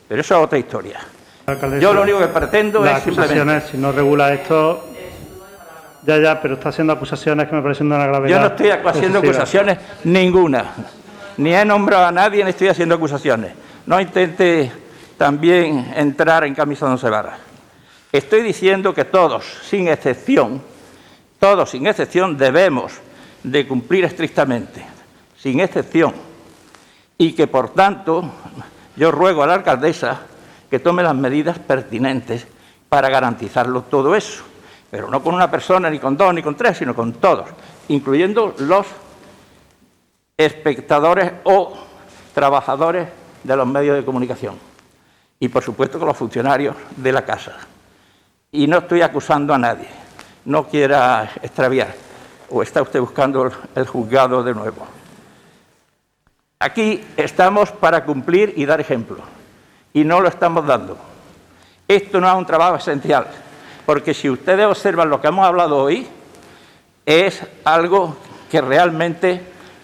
pero eso es otra historia. Alcaldesa, yo lo único que pretendo es simplemente... Si no regula esto... Ya, pero está haciendo acusaciones que me parecen de una gravedad. Yo no estoy haciendo acusaciones ninguna. Ni he nombrado a nadie ni estoy haciendo acusaciones. No intente también entrar en camisa de once varas. Estoy diciendo que todos, sin excepción, debemos de cumplir estrictamente, sin excepción. Y que, por tanto, yo ruego a la alcaldesa que tome las medidas pertinentes para garantizarlo todo eso. Pero no con una persona, ni con dos, ni con tres, sino con todos, incluyendo los espectadores o trabajadores de los medios de comunicación. Y, por supuesto, con los funcionarios de la casa. Y no estoy acusando a nadie. No quiera extraviar. ¿O está usted buscando el juzgado de nuevo? Aquí estamos para cumplir y dar ejemplo. Y no lo estamos dando. Esto no es un trabajo esencial. Porque si ustedes observan lo que hemos hablado hoy, es algo que realmente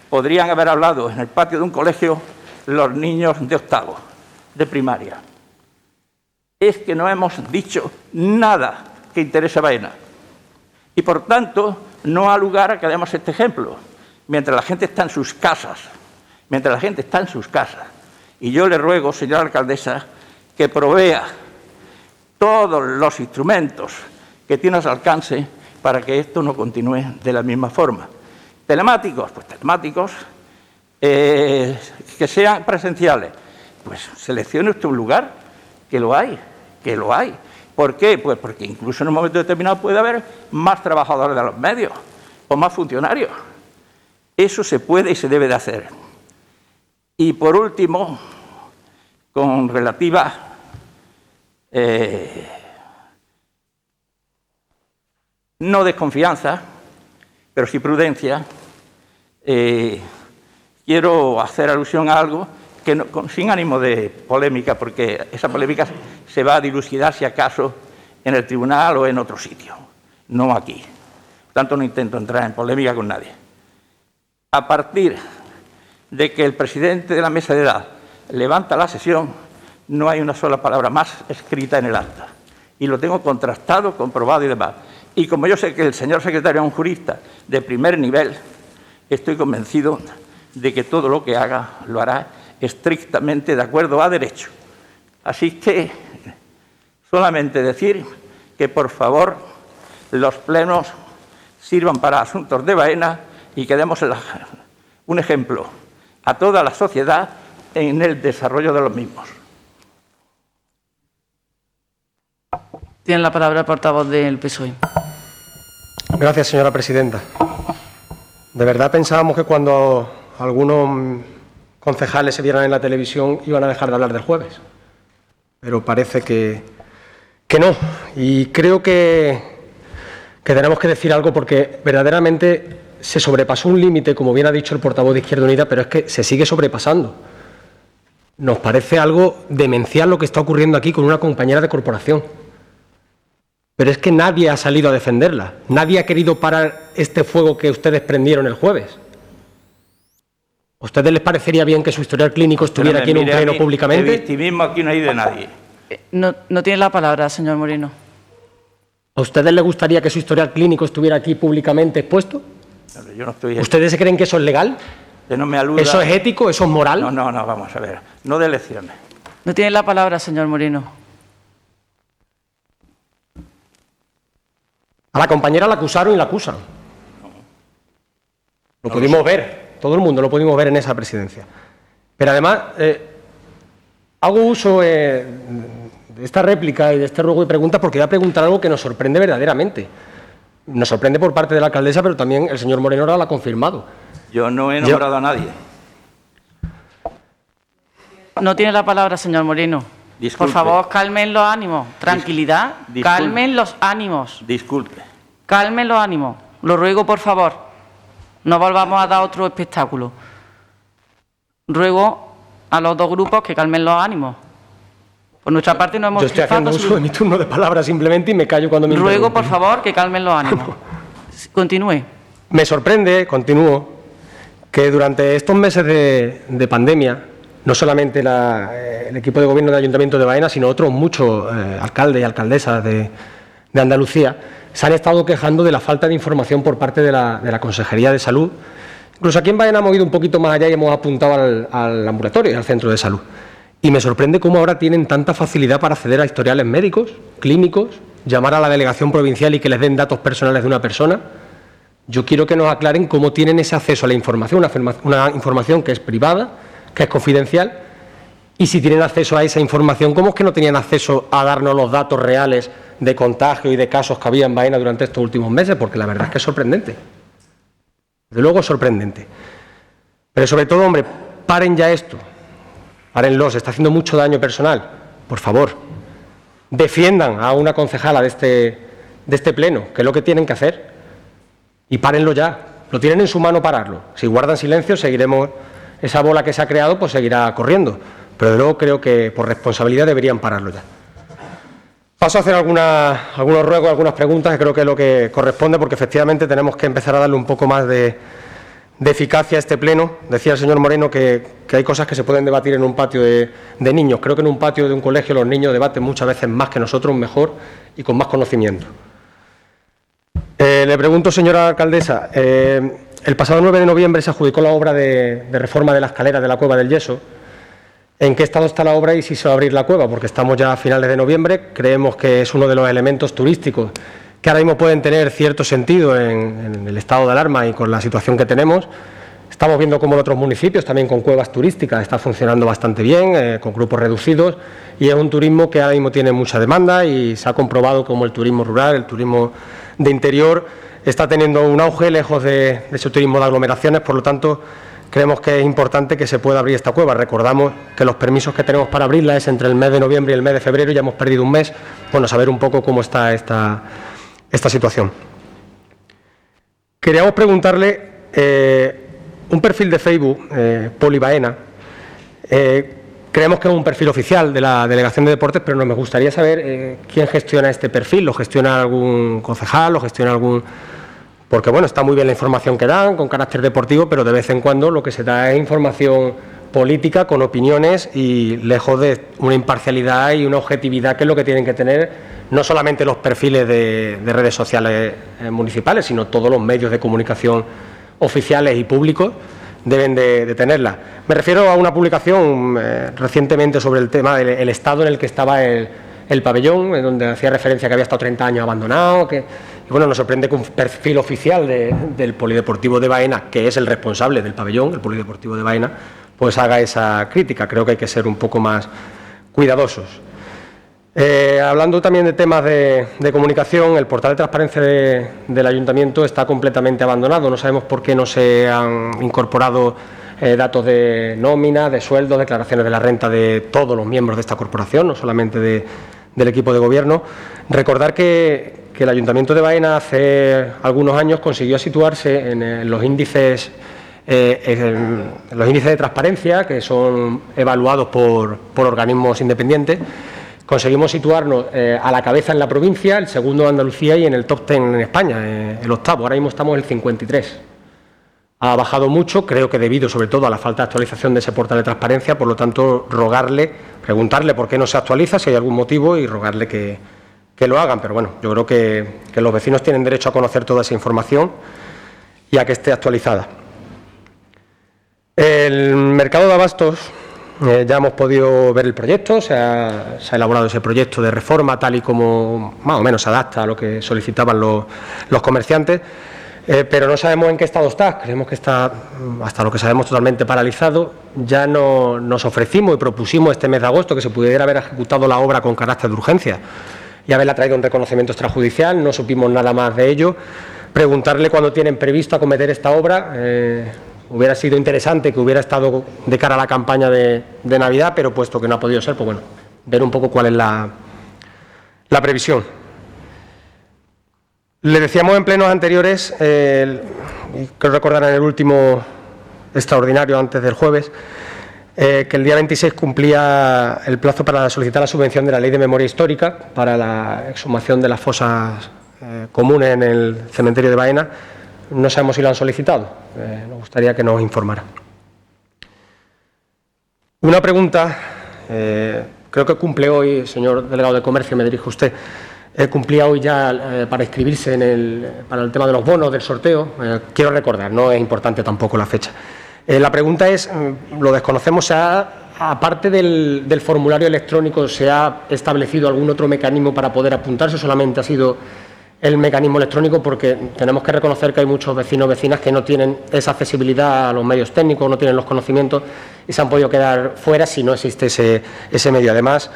podrían haber hablado en el patio de un colegio los niños de octavo, de primaria. Es que no hemos dicho nada que interese a Baena. Y por tanto, no ha lugar a que demos este ejemplo. Mientras la gente está en sus casas, y yo le ruego, señora alcaldesa, que provea todos los instrumentos que tiene a su alcance para que esto no continúe de la misma forma. ¿Telemáticos? Pues telemáticos. Que sean presenciales. Pues seleccione usted un lugar, que lo hay. ¿Por qué? Pues porque incluso en un momento determinado puede haber más trabajadores de los medios o más funcionarios. Eso se puede y se debe de hacer. Y por último, con relativa no desconfianza, pero sí prudencia, quiero hacer alusión a algo que no, sin ánimo de polémica, porque esa polémica se va a dilucidar si acaso en el tribunal o en otro sitio, no aquí. Por tanto, no intento entrar en polémica con nadie. A partir de que el presidente de la mesa de edad levanta la sesión, no hay una sola palabra más escrita en el acta. Y lo tengo contrastado, comprobado y demás. Y como yo sé que el señor secretario es un jurista de primer nivel, estoy convencido de que todo lo que haga lo hará estrictamente de acuerdo a derecho. Así que solamente decir que, por favor, los plenos sirvan para asuntos de Baena y que demos un ejemplo a toda la sociedad en el desarrollo de los mismos. Tiene la palabra el portavoz del PSOE. Gracias, señora presidenta. De verdad pensábamos que cuando algunos concejales se vieran en la televisión iban a dejar de hablar del jueves. Pero parece que no. Y creo que tenemos que decir algo porque verdaderamente se sobrepasó un límite, como bien ha dicho el portavoz de Izquierda Unida, pero es que se sigue sobrepasando. Nos parece algo demencial lo que está ocurriendo aquí con una compañera de corporación. Pero es que nadie ha salido a defenderla. Nadie ha querido parar este fuego que ustedes prendieron el jueves. ¿A ustedes les parecería bien que su historial clínico estuviera aquí en un pleno públicamente? De victimismo aquí no hay de nadie. No tiene la palabra, señor Moreno. ¿A ustedes les gustaría que su historial clínico estuviera aquí públicamente expuesto? Yo no estoy... ¿Ustedes se creen que eso es legal? Que no me aluda... ¿Eso es ético? ¿Eso es moral? No, vamos a ver. No de elecciones. No tiene la palabra, señor Moreno. A la compañera la acusaron y la acusan. Lo pudimos ver, todo el mundo lo pudimos ver en esa presidencia. Pero además, hago uso de esta réplica y de este ruego y pregunta porque voy a preguntar algo que nos sorprende verdaderamente. Nos sorprende por parte de la alcaldesa, pero también el señor Moreno ahora lo ha confirmado. Yo no he nombrado a nadie. No tiene la palabra, señor Moreno. Disculpe. Por favor, calmen los ánimos. Tranquilidad. Disculpe. Calmen los ánimos. Disculpe. Calmen los ánimos. Lo ruego, por favor. No volvamos a dar otro espectáculo. Ruego a los dos grupos que calmen los ánimos. Por nuestra parte no hemos... Yo estoy haciendo uso de mi turno de palabra simplemente y me callo cuando me Ruego, interrumpen. por favor, que calmen los ánimos. Continúe. Me sorprende, continúo, que durante estos meses de pandemia, no solamente el equipo de gobierno del Ayuntamiento de Baena, sino otros muchos alcaldes y alcaldesas de Andalucía, se han estado quejando de la falta de información por parte de la Consejería de Salud. Incluso aquí en Baena hemos ido un poquito más allá y hemos apuntado al ambulatorio y al centro de salud. Y me sorprende cómo ahora tienen tanta facilidad para acceder a historiales médicos, clínicos, llamar a la delegación provincial y que les den datos personales de una persona. Yo quiero que nos aclaren cómo tienen ese acceso a la información, una información que es privada, que es confidencial, y si tienen acceso a esa información, ¿cómo es que no tenían acceso a darnos los datos reales de contagio y de casos que había en Baena durante estos últimos meses? Porque la verdad es que es sorprendente. Desde luego es sorprendente. Pero sobre todo, hombre, paren ya esto. Párenlo, se está haciendo mucho daño personal. Por favor, defiendan a una concejala de este pleno, que es lo que tienen que hacer, y párenlo ya. Lo tienen en su mano pararlo. Si guardan silencio, seguiremos, esa bola que se ha creado, pues seguirá corriendo. Pero de luego creo que por responsabilidad deberían pararlo ya. Paso a hacer algunos ruegos, algunas preguntas, que creo que es lo que corresponde, porque efectivamente tenemos que empezar a darle un poco más de eficacia a este pleno. Decía el señor Moreno que hay cosas que se pueden debatir en un patio de niños. Creo que en un patio de un colegio los niños debaten muchas veces más que nosotros, mejor y con más conocimiento. Le pregunto, señora alcaldesa, el pasado 9 de noviembre se adjudicó la obra de reforma de la escalera de la Cueva del Yeso. ¿En qué estado está la obra y si se va a abrir la cueva? Porque estamos ya a finales de noviembre, creemos que es uno de los elementos turísticos que ahora mismo pueden tener cierto sentido en el estado de alarma y con la situación que tenemos. Estamos viendo cómo en otros municipios, también con cuevas turísticas, está funcionando bastante bien, con grupos reducidos, y es un turismo que ahora mismo tiene mucha demanda y se ha comprobado como el turismo rural, el turismo de interior, está teniendo un auge lejos de ese turismo de aglomeraciones. Por lo tanto, creemos que es importante que se pueda abrir esta cueva. Recordamos que los permisos que tenemos para abrirla es entre el mes de noviembre y el mes de febrero, ya hemos perdido un mes. Bueno, saber un poco cómo está esta situación. Queríamos preguntarle, un perfil de Facebook, Poli Baena, creemos que es un perfil oficial de la Delegación de Deportes, pero nos gustaría saber quién gestiona este perfil. ¿Lo gestiona algún concejal? ¿Lo gestiona algún...? Porque, bueno, está muy bien la información que dan, con carácter deportivo, pero de vez en cuando lo que se da es información política, con opiniones y lejos de una imparcialidad y una objetividad, que es lo que tienen que tener no solamente los perfiles de redes sociales municipales, sino todos los medios de comunicación oficiales y públicos deben de tenerla. Me refiero a una publicación recientemente sobre el tema del estado en el que estaba el pabellón, en donde hacía referencia a que había estado 30 años abandonado, y bueno, nos sorprende que un perfil oficial del Polideportivo de Baena, que es el responsable del pabellón, el Polideportivo de Baena, pues haga esa crítica. Creo que hay que ser un poco más cuidadosos. Hablando también de temas de comunicación, el portal de transparencia del Ayuntamiento está completamente abandonado. No sabemos por qué no se han incorporado datos de nómina, de sueldos, declaraciones de la renta de todos los miembros de esta corporación, no solamente del equipo de gobierno. Recordar que el Ayuntamiento de Baena hace algunos años consiguió situarse en los índices de transparencia, que son evaluados por organismos independientes. Conseguimos situarnos a la cabeza en la provincia, el segundo en Andalucía y en el top 10 en España, el octavo. Ahora mismo estamos en el 53. ha bajado mucho, creo que debido sobre todo a la falta de actualización de ese portal de transparencia, por lo tanto, preguntarle por qué no se actualiza, si hay algún motivo, y rogarle que lo hagan. Pero bueno, yo creo que los vecinos tienen derecho a conocer toda esa información y a que esté actualizada. El mercado de abastos, ya hemos podido ver el proyecto, se ha elaborado ese proyecto de reforma tal y como más o menos se adapta a lo que solicitaban los comerciantes, pero no sabemos en qué estado está. Creemos que está, hasta lo que sabemos, totalmente paralizado. Ya nos ofrecimos y propusimos este mes de agosto que se pudiera haber ejecutado la obra con carácter de urgencia y haberla traído un reconocimiento extrajudicial. No supimos nada más de ello. Preguntarle cuándo tienen previsto acometer esta obra. Hubiera sido interesante que hubiera estado de cara a la campaña de Navidad, pero puesto que no ha podido ser, pues bueno, ver un poco cuál es la previsión. Le decíamos en plenos anteriores, y creo recordar en el último extraordinario antes del jueves, que el día 26 cumplía el plazo para solicitar la subvención de la Ley de Memoria Histórica para la exhumación de las fosas comunes en el cementerio de Baena. No sabemos si lo han solicitado. Nos gustaría que nos informara. Una pregunta, creo que cumple hoy, señor delegado de Comercio, me dirijo a usted, cumplía hoy ya para inscribirse para el tema de los bonos del sorteo. Quiero recordar, no es importante tampoco la fecha. La pregunta es, lo desconocemos, aparte del formulario electrónico, ¿se ha establecido algún otro mecanismo para poder apuntarse o solamente ha sido el mecanismo electrónico? Porque tenemos que reconocer que hay muchos vecinos o vecinas que no tienen esa accesibilidad a los medios técnicos, no tienen los conocimientos y se han podido quedar fuera si no existe ese medio. Además,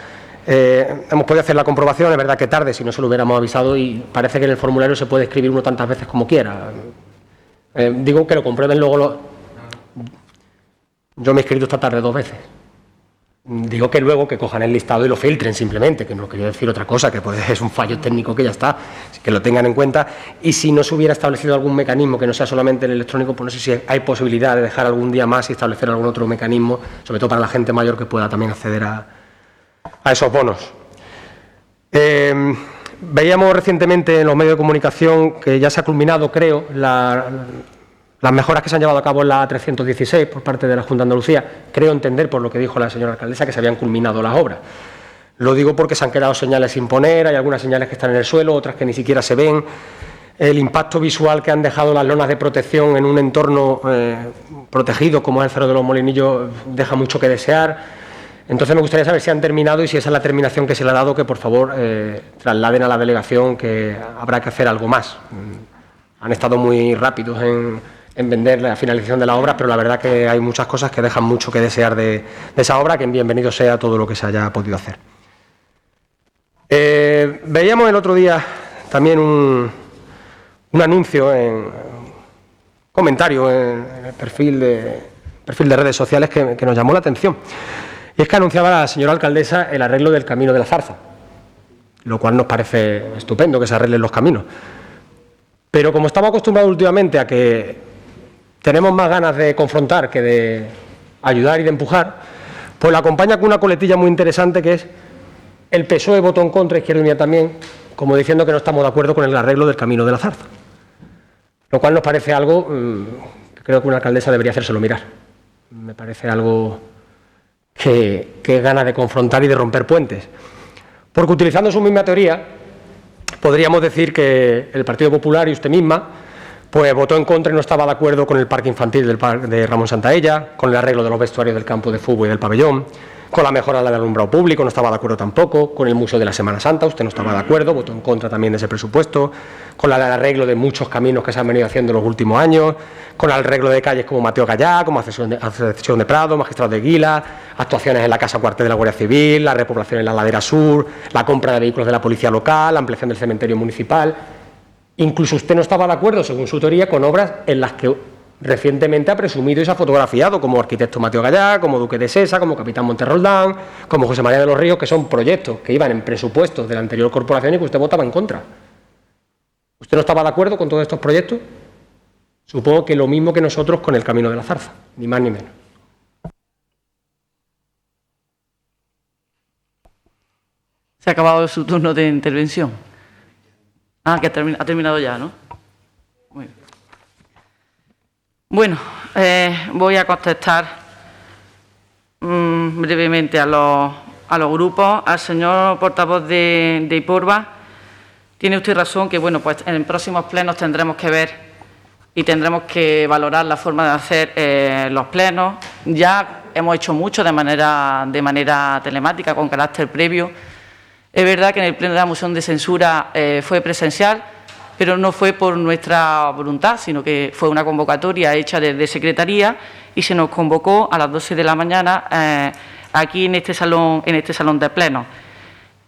hemos podido hacer la comprobación, es verdad que tarde, si no se lo hubiéramos avisado, y parece que en el formulario se puede escribir uno tantas veces como quiera. Digo que lo comprueben luego. Yo me he inscrito esta tarde 2 veces. Digo que luego que cojan el listado y lo filtren simplemente, que no quería decir otra cosa, que pues es un fallo técnico que ya está, que lo tengan en cuenta. Y si no se hubiera establecido algún mecanismo que no sea solamente el electrónico, pues no sé si hay posibilidad de dejar algún día más y establecer algún otro mecanismo, sobre todo para la gente mayor que pueda también acceder a esos bonos. Veíamos recientemente en los medios de comunicación que ya se ha culminado, creo, las mejoras que se han llevado a cabo en la A316 por parte de la Junta de Andalucía. Creo entender, por lo que dijo la señora alcaldesa, que se habían culminado las obras. Lo digo porque se han quedado señales sin poner, hay algunas señales que están en el suelo, otras que ni siquiera se ven. El impacto visual que han dejado las lonas de protección en un entorno protegido como es el Cerro de los Molinillos deja mucho que desear. Entonces me gustaría saber si han terminado y si esa es la terminación que se le ha dado, que por favor trasladen a la delegación que habrá que hacer algo más. Han estado muy rápidos en vender la finalización de la obra, pero la verdad que hay muchas cosas que dejan mucho que desear de esa obra, que bienvenido sea todo lo que se haya podido hacer. Veíamos el otro día también un anuncio, un comentario en el perfil de redes sociales que nos llamó la atención. Y es que anunciaba la señora alcaldesa el arreglo del Camino de la Zarza, lo cual nos parece estupendo que se arreglen los caminos. Pero como estamos acostumbrados últimamente a que tenemos más ganas de confrontar que de ayudar y de empujar, pues la acompaña con una coletilla muy interesante que es: el PSOE votó en contra, Izquierda Unida también, como diciendo que no estamos de acuerdo con el arreglo del Camino de la Zarza. Lo cual nos parece algo que creo que una alcaldesa debería hacérselo mirar. Me parece algo que es ganas de confrontar y de romper puentes. Porque utilizando su misma teoría, podríamos decir que el Partido Popular y usted misma pues votó en contra y no estaba de acuerdo con el parque infantil de Ramón Santaella, con el arreglo de los vestuarios del campo de fútbol y del pabellón, con la mejora del alumbrado público, no estaba de acuerdo tampoco, con el Museo de la Semana Santa, usted no estaba de acuerdo, votó en contra también de ese presupuesto, con el arreglo de muchos caminos que se han venido haciendo en los últimos años, con el arreglo de calles como Mateo Gallá, como Ascensión de Prado, Magistrado de Guila, actuaciones en la Casa Cuartel de la Guardia Civil, la repoblación en la Ladera Sur, la compra de vehículos de la Policía Local, la ampliación del cementerio municipal. Incluso usted no estaba de acuerdo, según su teoría, con obras en las que recientemente ha presumido y se ha fotografiado, como arquitecto Mateo Gallá, como Duque de Sesa, como Capitán Monterroldán, como José María de los Ríos, que son proyectos que iban en presupuestos de la anterior corporación y que usted votaba en contra. ¿Usted no estaba de acuerdo con todos estos proyectos? Supongo que lo mismo que nosotros con el Camino de la Zarza, ni más ni menos. Se ha acabado su turno de intervención. Ah, que ha terminado ya, ¿no? Muy bien. Bueno, voy a contestar brevemente a los grupos. Al señor portavoz de Iporba, tiene usted razón que, bueno, pues en próximos plenos tendremos que ver y tendremos que valorar la forma de hacer los plenos. Ya hemos hecho mucho de manera telemática, con carácter previo. Es verdad que en el pleno de la moción de censura fue presencial, pero no fue por nuestra voluntad, sino que fue una convocatoria hecha desde Secretaría y se nos convocó a las 12 de la mañana aquí en este salón de plenos.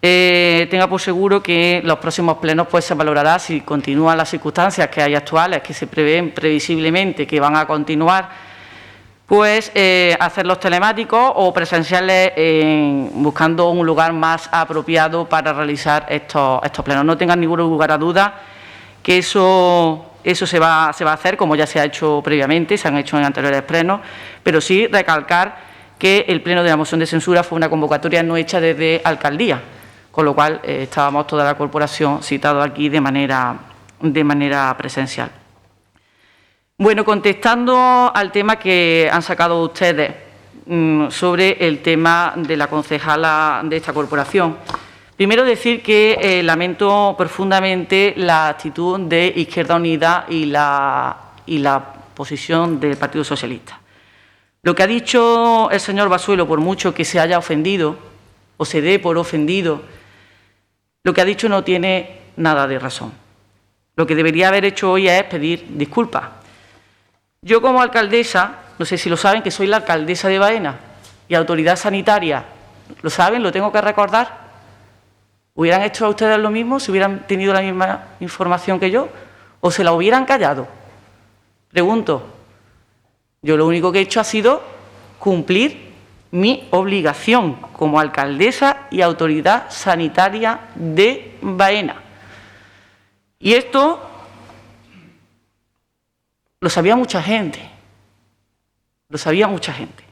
Tenga por seguro que los próximos plenos pues se valorará si continúan las circunstancias que hay actuales, que se prevén previsiblemente que van a continuar, pues hacerlos telemáticos o presenciales buscando un lugar más apropiado para realizar estos plenos. No tengan ningún lugar a duda que eso se va a hacer, como ya se ha hecho previamente, se han hecho en anteriores plenos, pero sí recalcar que el pleno de la moción de censura fue una convocatoria no hecha desde alcaldía, con lo cual estábamos toda la corporación citados aquí de manera presencial. Bueno, contestando al tema que han sacado ustedes sobre el tema de la concejala de esta corporación, primero decir que lamento profundamente la actitud de Izquierda Unida y la posición del Partido Socialista. Lo que ha dicho el señor Basuelo, por mucho que se haya ofendido o se dé por ofendido, lo que ha dicho no tiene nada de razón. Lo que debería haber hecho hoy es pedir disculpas. Yo, como alcaldesa, no sé si lo saben, que soy la alcaldesa de Baena y autoridad sanitaria, ¿lo saben? ¿Lo tengo que recordar? ¿Hubieran hecho a ustedes lo mismo si hubieran tenido la misma información que yo? ¿O se la hubieran callado? Pregunto. Yo lo único que he hecho ha sido cumplir mi obligación como alcaldesa y autoridad sanitaria de Baena. Y esto lo sabía mucha gente. Lo sabía mucha gente.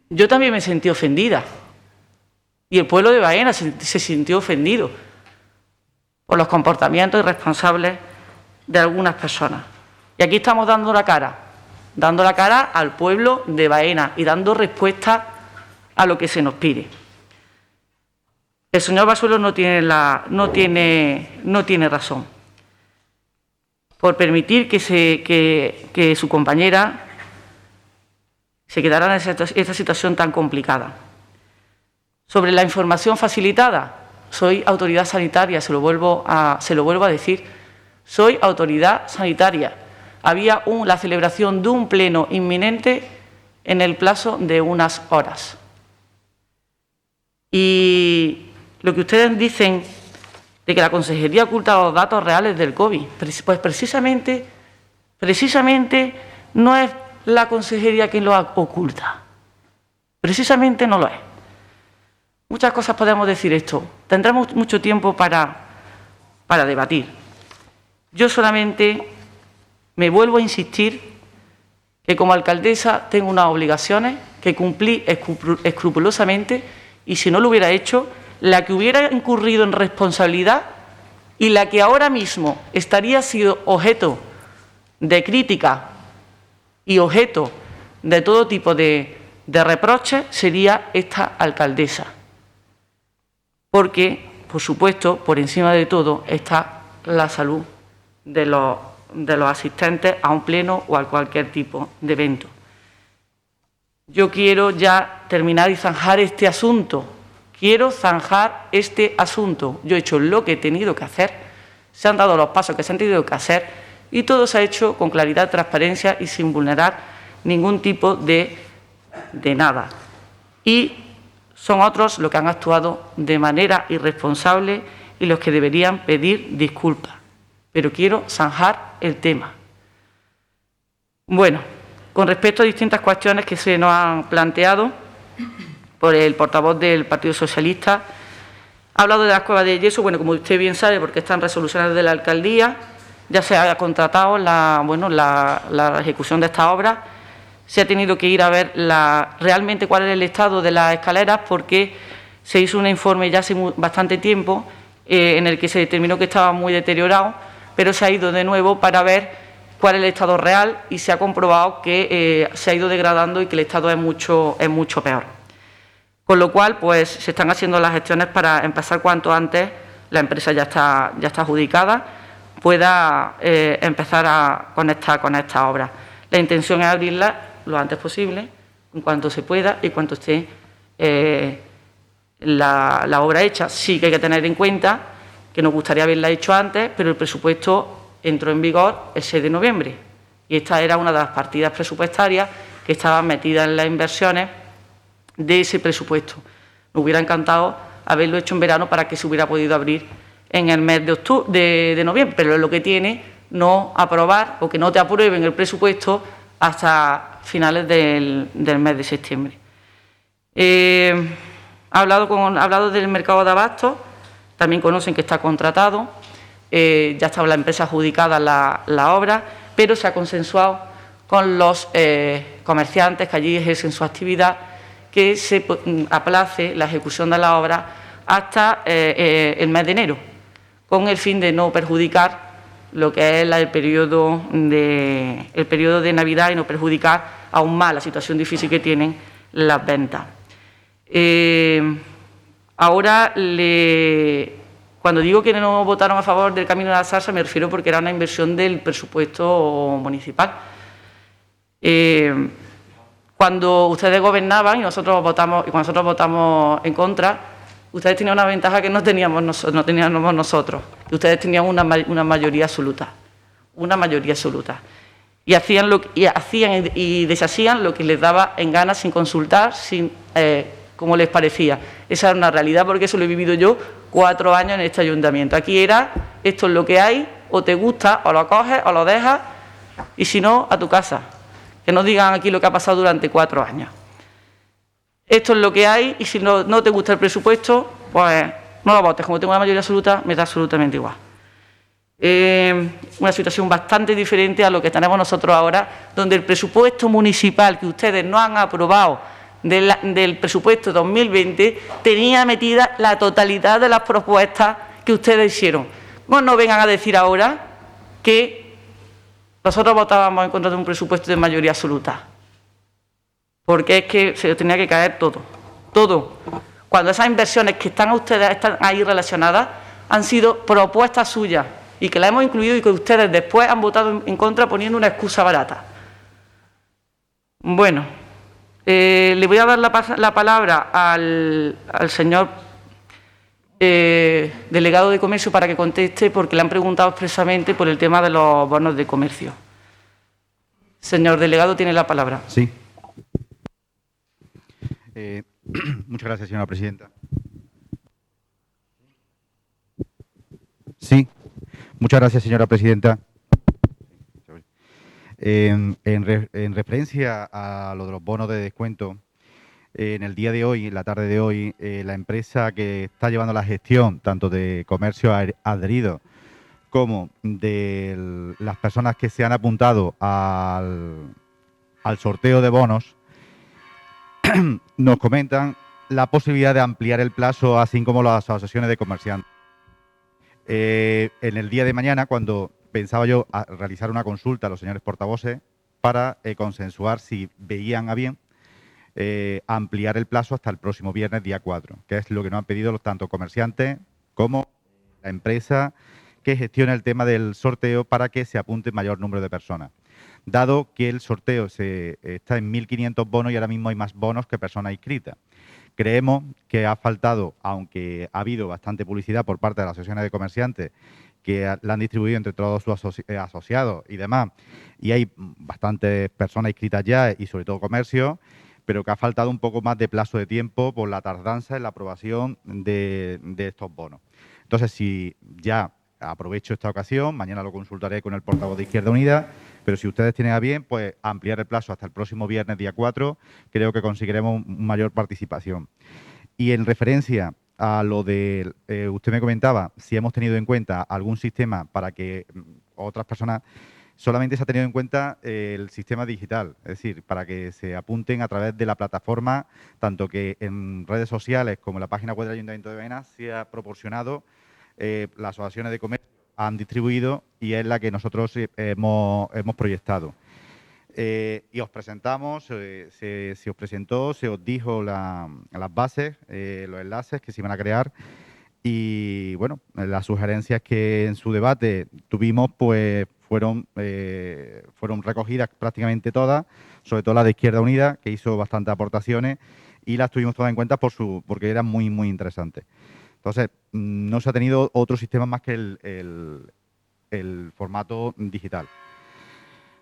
Yo también me sentí ofendida. Y el pueblo de Baena se sintió ofendido por los comportamientos irresponsables de algunas personas. Y aquí estamos dando la cara al pueblo de Baena y dando respuesta a lo que se nos pide. El señor Basuelo no tiene razón por permitir que su compañera se quedara en esta situación tan complicada. Sobre la información facilitada, soy autoridad sanitaria, se lo vuelvo a decir, soy autoridad sanitaria. Había la celebración de un pleno inminente en el plazo de unas horas. Y lo que ustedes dicen de que la consejería oculta los datos reales del COVID, pues precisamente no es la consejería quien lo oculta. Precisamente no lo es. Muchas cosas podemos decir esto. Tendremos mucho tiempo para debatir. Yo solamente me vuelvo a insistir que como alcaldesa tengo unas obligaciones que cumplí escrupulosamente y si no lo hubiera hecho, la que hubiera incurrido en responsabilidad y la que ahora mismo estaría siendo objeto de crítica y objeto de todo tipo de reproches sería esta alcaldesa. Porque, por supuesto, por encima de todo está la salud de los asistentes a un pleno o a cualquier tipo de evento. Yo quiero ya terminar y zanjar este asunto. Quiero zanjar este asunto. Yo he hecho lo que he tenido que hacer, se han dado los pasos que se han tenido que hacer y todo se ha hecho con claridad, transparencia y sin vulnerar ningún tipo de nada. Y son otros los que han actuado de manera irresponsable y los que deberían pedir disculpas. Pero quiero zanjar el tema. Bueno, con respecto a distintas cuestiones que se nos han planteado por el portavoz del Partido Socialista, ha hablado de las cuevas de yeso. Bueno, como usted bien sabe, porque están resoluciones de la alcaldía, ya se ha contratado la ejecución de esta obra. Se ha tenido que ir a ver realmente cuál es el estado de las escaleras porque se hizo un informe ya hace bastante tiempo en el que se determinó que estaba muy deteriorado, pero se ha ido de nuevo para ver cuál es el estado real y se ha comprobado que se ha ido degradando y que el estado es mucho peor. Con lo cual, pues se están haciendo las gestiones para empezar cuanto antes, la empresa ya está adjudicada, pueda empezar con esta obra. La intención es abrirla lo antes posible, en cuanto se pueda y cuanto esté la obra hecha. Sí que hay que tener en cuenta que nos gustaría haberla hecho antes, pero el presupuesto entró en vigor el 6 de noviembre y esta era una de las partidas presupuestarias que estaban metidas en las inversiones de ese presupuesto. Nos hubiera encantado haberlo hecho en verano para que se hubiera podido abrir en el mes de noviembre, pero es lo que tiene no aprobar o que no te aprueben el presupuesto hasta finales del mes de septiembre. Ha hablado del mercado de abastos, también conocen que está contratado, ya está la empresa adjudicada la obra, pero se ha consensuado con los comerciantes que allí ejercen su actividad que se aplace la ejecución de la obra hasta el mes de enero, con el fin de no perjudicar lo que es el periodo de Navidad y no perjudicar aún más la situación difícil que tienen las ventas. Ahora, cuando digo que no votaron a favor del Camino de la Zarza, me refiero porque era una inversión del presupuesto municipal. Cuando ustedes gobernaban y nosotros votamos en contra, ustedes tenían una ventaja que no teníamos nosotros, que ustedes tenían una mayoría absoluta, y hacían y deshacían lo que les daba en gana sin consultar, como les parecía. Esa era una realidad porque eso lo he vivido yo 4 años en este ayuntamiento. Aquí era, esto es lo que hay, o te gusta, o lo coges, o lo dejas, y si no, a tu casa. Que no digan aquí lo que ha pasado durante 4 años. Esto es lo que hay y si no te gusta el presupuesto, pues no lo votes. Como tengo una mayoría absoluta, me da absolutamente igual. Una situación bastante diferente a lo que tenemos nosotros ahora, donde el presupuesto municipal que ustedes no han aprobado del presupuesto 2020 tenía metida la totalidad de las propuestas que ustedes hicieron. No vengan a decir ahora que nosotros votábamos en contra de un presupuesto de mayoría absoluta. Porque es que se tenía que caer todo. Cuando esas inversiones que están ahí relacionadas han sido propuestas suyas y que las hemos incluido y que ustedes después han votado en contra poniendo una excusa barata. Bueno, le voy a dar la palabra al señor delegado de Comercio para que conteste porque le han preguntado expresamente por el tema de los bonos de comercio. Señor delegado, tiene la palabra. Sí. Muchas gracias, señora presidenta. Sí, muchas gracias, señora presidenta. En referencia a lo de los bonos de descuento, en el día de hoy, en la tarde de hoy, la empresa que está llevando la gestión, tanto de comercio adherido como de las personas que se han apuntado al sorteo de bonos, nos comentan la posibilidad de ampliar el plazo, así como las asociaciones de comerciantes. En el día de mañana, cuando pensaba yo realizar una consulta a los señores portavoces para consensuar si veían a bien ampliar el plazo hasta el próximo viernes, día 4, que es lo que nos han pedido tanto comerciantes como la empresa que gestiona el tema del sorteo para que se apunte mayor número de personas. Dado que el sorteo está en 1.500 bonos y ahora mismo hay más bonos que personas inscritas. Creemos que ha faltado, aunque ha habido bastante publicidad por parte de las asociaciones de comerciantes que la han distribuido entre todos sus asociados y demás, y hay bastantes personas inscritas ya y sobre todo comercio, pero que ha faltado un poco más de plazo de tiempo por la tardanza en la aprobación de estos bonos. Entonces, si ya aprovecho esta ocasión, mañana lo consultaré con el portavoz de Izquierda Unida, pero si ustedes tienen a bien, pues ampliar el plazo hasta el próximo viernes, día 4, creo que conseguiremos mayor participación. Y en referencia a lo de, usted me comentaba, si hemos tenido en cuenta algún sistema para que otras personas, solamente se ha tenido en cuenta el sistema digital, es decir, para que se apunten a través de la plataforma, tanto que en redes sociales como en la página web del Ayuntamiento de Baena se ha proporcionado las asociaciones de comercio han distribuido y es la que nosotros hemos proyectado. Y os presentamos, se os presentó, se os dijo las bases, los enlaces que se iban a crear y, bueno, las sugerencias que en su debate tuvimos, pues fueron recogidas prácticamente todas, sobre todo la de Izquierda Unida, que hizo bastantes aportaciones y las tuvimos todas en cuenta porque eran muy, muy interesantes. Entonces, no se ha tenido otro sistema más que el formato digital.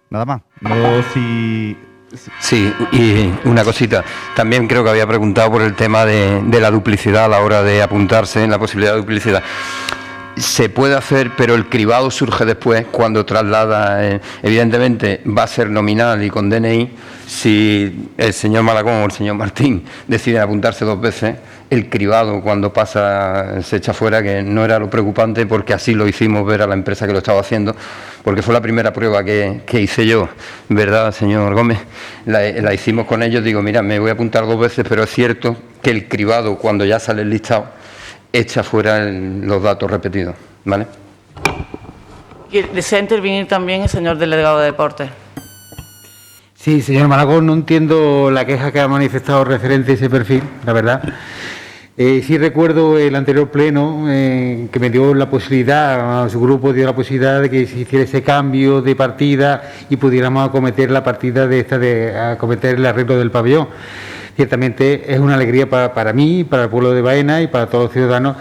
Nada más. No si... Sí, y una cosita. También creo que había preguntado por el tema de la duplicidad a la hora de apuntarse, en la posibilidad de duplicidad. Se puede hacer, pero el cribado surge después cuando traslada. Evidentemente va a ser nominal y con DNI. Si el señor Malagón o el señor Martín deciden apuntarse 2 veces, el cribado cuando pasa se echa fuera, que no era lo preocupante, porque así lo hicimos ver a la empresa que lo estaba haciendo, porque fue la primera prueba que hice yo, ¿verdad, señor Gómez? La hicimos con ellos. Digo, mira, me voy a apuntar 2 veces, pero es cierto que el cribado, cuando ya sale el listado, echa fuera los datos repetidos, ¿vale? ¿Desea intervenir también el señor delegado de Deportes? Sí, señor Malagón, no entiendo la queja que ha manifestado referente a ese perfil, la verdad. Sí recuerdo el anterior pleno que me dio la posibilidad, a su grupo dio la posibilidad de que se hiciera ese cambio de partida y pudiéramos acometer la partida de acometer el arreglo del pabellón. Ciertamente es una alegría para mí, para el pueblo de Baena y para todos los ciudadanos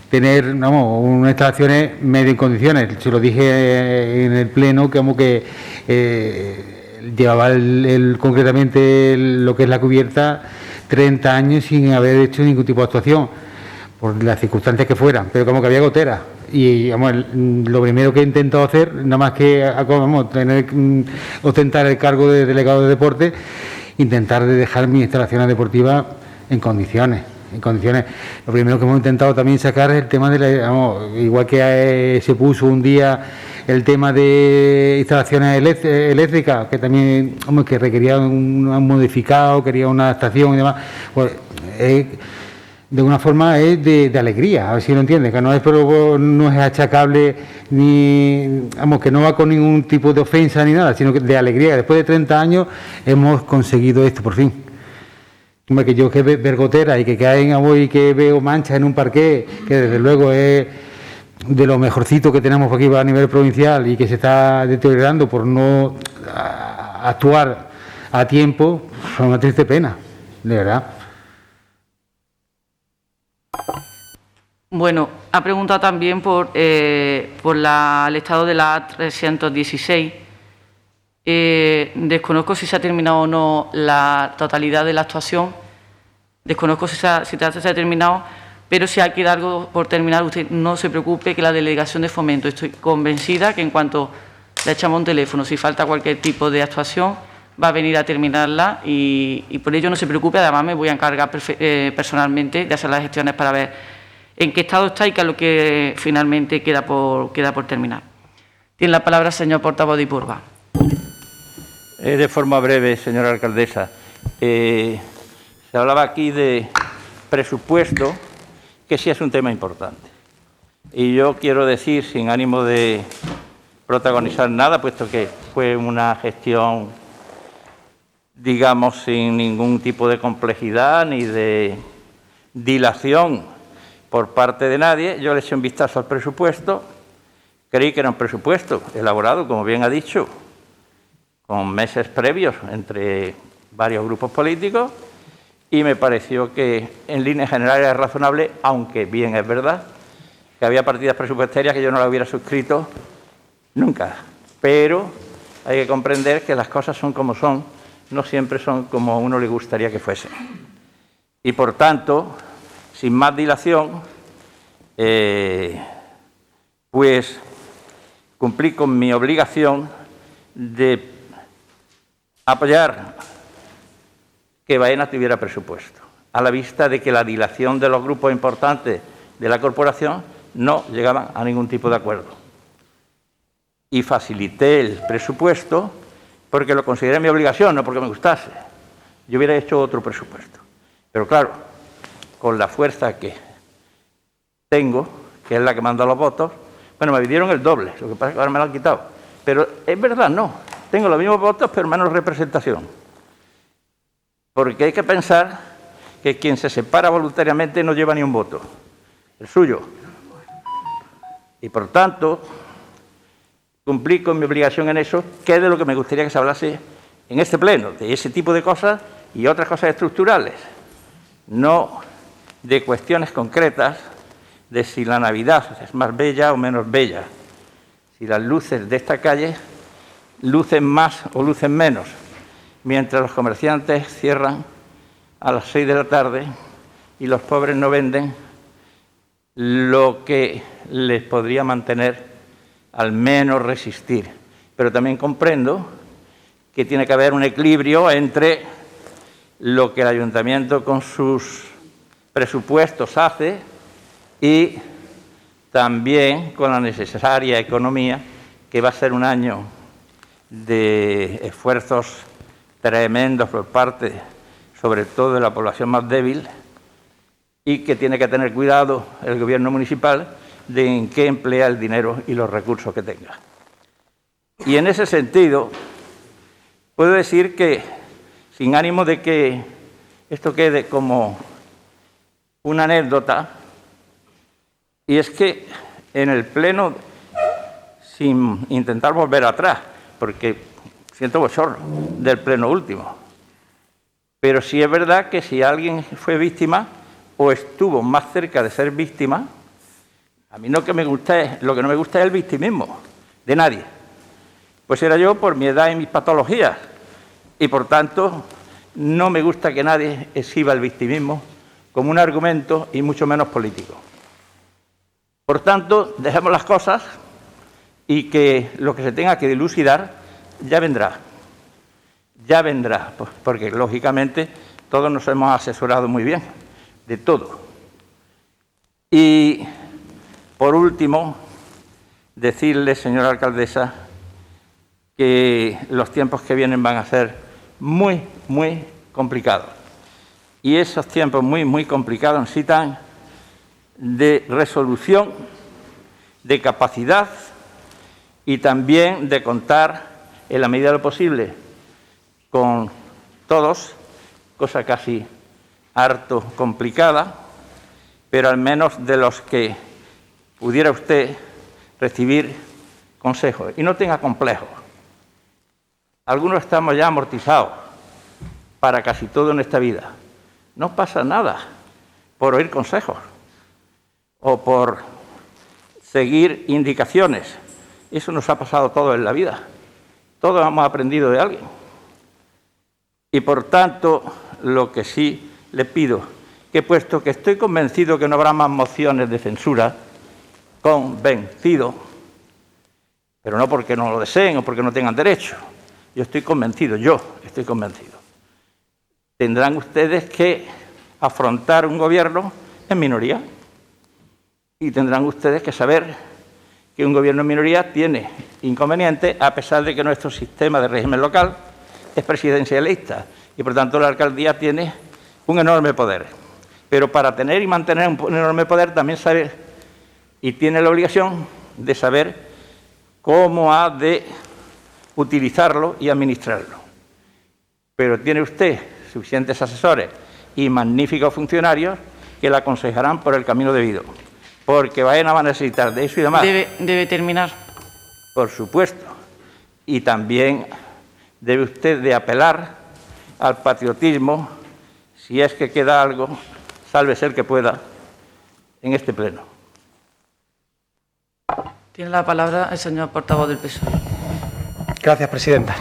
tener unas instalaciones medio en condiciones. Se lo dije en el pleno que llevaba concretamente lo que es la cubierta 30 años sin haber hecho ningún tipo de actuación, por las circunstancias que fueran, pero como que había gotera. Y lo primero que he intentado hacer, nada más que ostentar el cargo de delegado de deporte, intentar de dejar mis instalaciones deportivas en condiciones. Lo primero que hemos intentado también sacar es el tema de igual que se puso un día el tema de instalaciones eléctricas, que también que requería un modificado, quería una adaptación y demás, pues de una forma es de alegría, a ver si lo entiendes, que no es achacable ni, que no va con ningún tipo de ofensa ni nada, sino que de alegría. Después de 30 años hemos conseguido esto por fin. Que yo que ver goteras y que caen y que veo manchas en un parqué, que desde luego es de lo mejorcito que tenemos aquí a nivel provincial y que se está deteriorando por no actuar a tiempo, son una triste pena, de verdad. Bueno, ha preguntado también por el estado de la A316. Desconozco si se ha terminado o no la totalidad de la actuación. Desconozco si se ha terminado, pero si queda algo por terminar, usted no se preocupe, que la delegación de fomento, estoy convencida que en cuanto le echamos un teléfono, si falta cualquier tipo de actuación, va a venir a terminarla y por ello no se preocupe. Además, me voy a encargar personalmente de hacer las gestiones para ver en qué estado está y qué es lo que finalmente queda por terminar. Tiene la palabra el señor portavoz de Ipurba. De forma breve, señora alcaldesa. Se hablaba aquí de presupuesto, que sí es un tema importante. Y yo quiero decir, sin ánimo de protagonizar nada, puesto que fue una gestión, digamos, sin ningún tipo de complejidad ni de dilación por parte de nadie, yo le eché un vistazo al presupuesto, creí que era un presupuesto elaborado, como bien ha dicho, con meses previos entre varios grupos políticos, y me pareció que en líneas generales era razonable, aunque bien es verdad que había partidas presupuestarias que yo no las hubiera suscrito nunca. Pero hay que comprender que las cosas son como son, no siempre son como a uno le gustaría que fuesen. Y por tanto, sin más dilación, pues cumplí con mi obligación de apoyar que Baena tuviera presupuesto, a la vista de que la dilación de los grupos importantes de la corporación no llegaban a ningún tipo de acuerdo. Y facilité el presupuesto porque lo consideré mi obligación, no porque me gustase. Yo hubiera hecho otro presupuesto. Pero claro, con la fuerza que tengo, que es la que manda los votos, Bueno, me dieron el doble, lo que pasa es que ahora me lo han quitado. Pero es verdad, no. Tengo los mismos votos, pero menos representación. Porque hay que pensar que quien se separa voluntariamente no lleva ni un voto, el suyo. Y por tanto, cumplí con mi obligación en eso, que es de lo que me gustaría que se hablase en este pleno, de ese tipo de cosas y otras cosas estructurales, no de cuestiones concretas de si la Navidad es más bella o menos bella, si las luces de esta calle lucen más o lucen menos, mientras los comerciantes cierran a las 6 de la tarde y los pobres no venden lo que les podría mantener al menos resistir. Pero también comprendo que tiene que haber un equilibrio entre lo que el ayuntamiento con sus presupuestos hace y también con la necesaria economía, que va a ser un año de esfuerzos tremendos por parte, sobre todo de la población más débil, y que tiene que tener cuidado el gobierno municipal de en qué emplea el dinero y los recursos que tenga. Y en ese sentido, puedo decir que, sin ánimo de que esto quede como una anécdota, y es que en el pleno, sin intentar volver atrás, porque siento bochorno del pleno último, pero sí es verdad que si alguien fue víctima o estuvo más cerca de ser víctima, a mí lo que no me gusta es el victimismo de nadie. Pues era yo por mi edad y mis patologías, y por tanto no me gusta que nadie exhiba el victimismo como un argumento y mucho menos político. Por tanto, dejemos las cosas y que lo que se tenga que dilucidar ya vendrá, porque lógicamente todos nos hemos asesorado muy bien de todo. Y por último, decirle, señora alcaldesa, que los tiempos que vienen van a ser muy, muy complicados. Y esos tiempos muy, muy complicados necesitan de resolución, de capacidad y también de contar, en la medida de lo posible, con todos, cosa casi harto complicada, pero al menos de los que pudiera usted recibir consejos. Y no tenga complejos. Algunos estamos ya amortizados para casi todo en esta vida. No pasa nada por oír consejos o por seguir indicaciones. Eso nos ha pasado todo en la vida. Todos hemos aprendido de alguien. Y por tanto, lo que sí le pido, que puesto que estoy convencido que no habrá más mociones de censura, convencido, pero no porque no lo deseen o porque no tengan derecho, yo estoy convencido, tendrán ustedes que afrontar un gobierno en minoría y tendrán ustedes que saber que un gobierno en minoría tiene inconvenientes, a pesar de que nuestro sistema de régimen local es presidencialista y por tanto la alcaldía tiene un enorme poder. Pero para tener y mantener un enorme poder también sabe y tiene la obligación de saber cómo ha de utilizarlo y administrarlo. Pero tiene usted suficientes asesores y magníficos funcionarios que le aconsejarán por el camino debido, porque Baena va a necesitar de eso y demás. Debe terminar. Por supuesto. Y también debe usted de apelar al patriotismo, si es que queda algo, sálvese el que pueda, en este pleno. Tiene la palabra el señor portavoz del PSOE. Gracias, presidenta.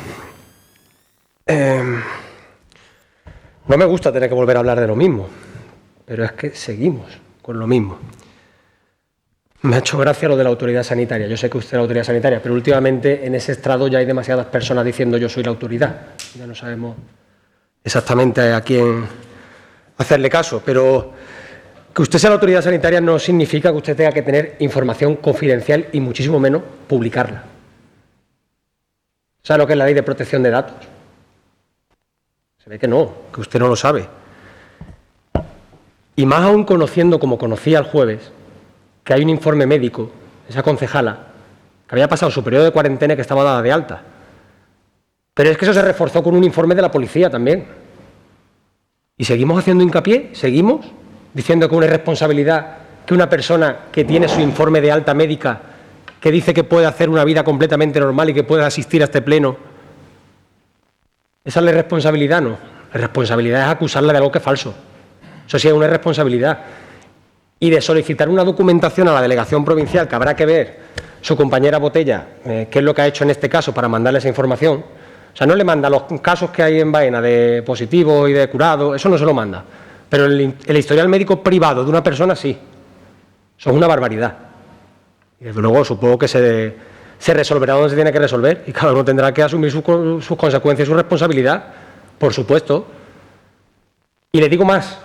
No me gusta tener que volver a hablar de lo mismo, pero es que seguimos con lo mismo. Me ha hecho gracia lo de la autoridad sanitaria. Yo sé que usted es la autoridad sanitaria, pero últimamente en ese estrado ya hay demasiadas personas diciendo yo soy la autoridad. Ya no sabemos exactamente a quién hacerle caso, pero que usted sea la autoridad sanitaria no significa que usted tenga que tener información confidencial y muchísimo menos publicarla. ¿Sabe lo que es la Ley de Protección de Datos? Se ve que no, que usted no lo sabe. Y más aún conociendo, como conocía el jueves, que hay un informe médico esa concejala, que había pasado su periodo de cuarentena y que estaba dada de alta. Pero es que eso se reforzó con un informe de la policía también. Y seguimos haciendo hincapié, seguimos diciendo que una irresponsabilidad que una persona que tiene su informe de alta médica, que dice que puede hacer una vida completamente normal y que puede asistir a este pleno, esa es la irresponsabilidad, no. La irresponsabilidad es acusarla de algo que es falso. Eso sí es una irresponsabilidad. Y de solicitar una documentación a la delegación provincial, que habrá que ver su compañera Botella, qué es lo que ha hecho en este caso para mandarle esa información. O sea, no le manda los casos que hay en Baena de positivo y de curado, eso no se lo manda. Pero el historial médico privado de una persona sí. Eso es una barbaridad. Y desde luego supongo que se resolverá donde se tiene que resolver y cada uno tendrá que asumir sus consecuencias y su responsabilidad, por supuesto. Y le digo más.